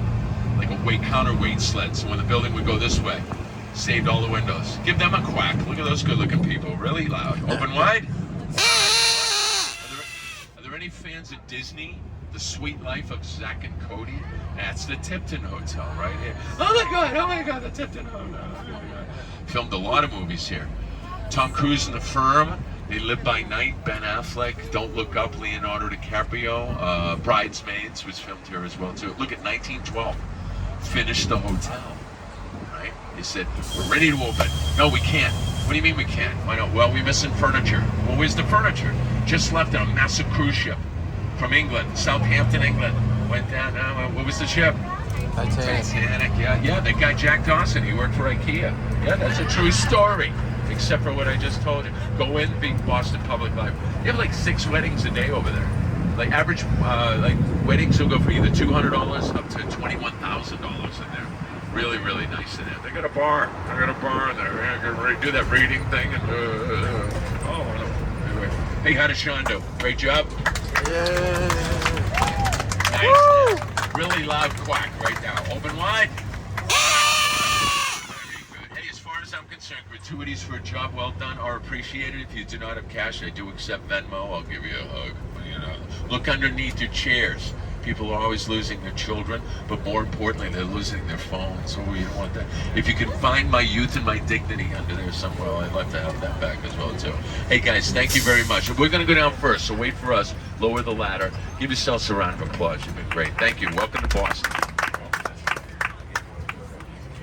like a counterweight sled. So when the building would go this way, saved all the windows. Give them a quack. Look at those good-looking people. Really loud. Open wide. Are there any fans of Disney? The Sweet Life of Zack and Cody? That's the Tipton Hotel right here. Oh my God, the Tipton Hotel. Filmed a lot of movies here. Tom Cruise and The Firm. They Live by Night, Ben Affleck, Don't Look Up, Leonardo DiCaprio, Bridesmaids was filmed here as well too. Look at 1912, finished the hotel, right? They said, we're ready to open. No, we can't. What do you mean we can't? Why not? Well, we're missing furniture. Well, where's the furniture? Just left on a massive cruise ship from England, Southampton, England. Went down, what was the ship? Titanic, yeah, that guy Jack Dawson, he worked for IKEA. Yeah, that's a true story. Except for what I just told you. Go in, be Boston Public Library. You have like 6 weddings a day over there. Like average, weddings will go for either $200 up to $21,000 in there. Really, really nice in there. They got a bar. In there. They're gonna do that reading thing and anyway. Hey, how did Sean do? Great job. Yeah. Nice. Really loud quack right now. Open wide. I'm concerned, gratuities for a job well done are appreciated. If you do not have cash, I do accept Venmo. I'll give you a hug. Look underneath your chairs. People are always losing their children, but more importantly, they're losing their phones. So we don't want that. If you can find my youth and my dignity under there somewhere, I'd love to have that back as well too. Hey guys, thank you very much. We're going to go down first, so wait for us. Lower the ladder. Give yourselves a round of applause. You've been great. Thank you. Welcome to Boston.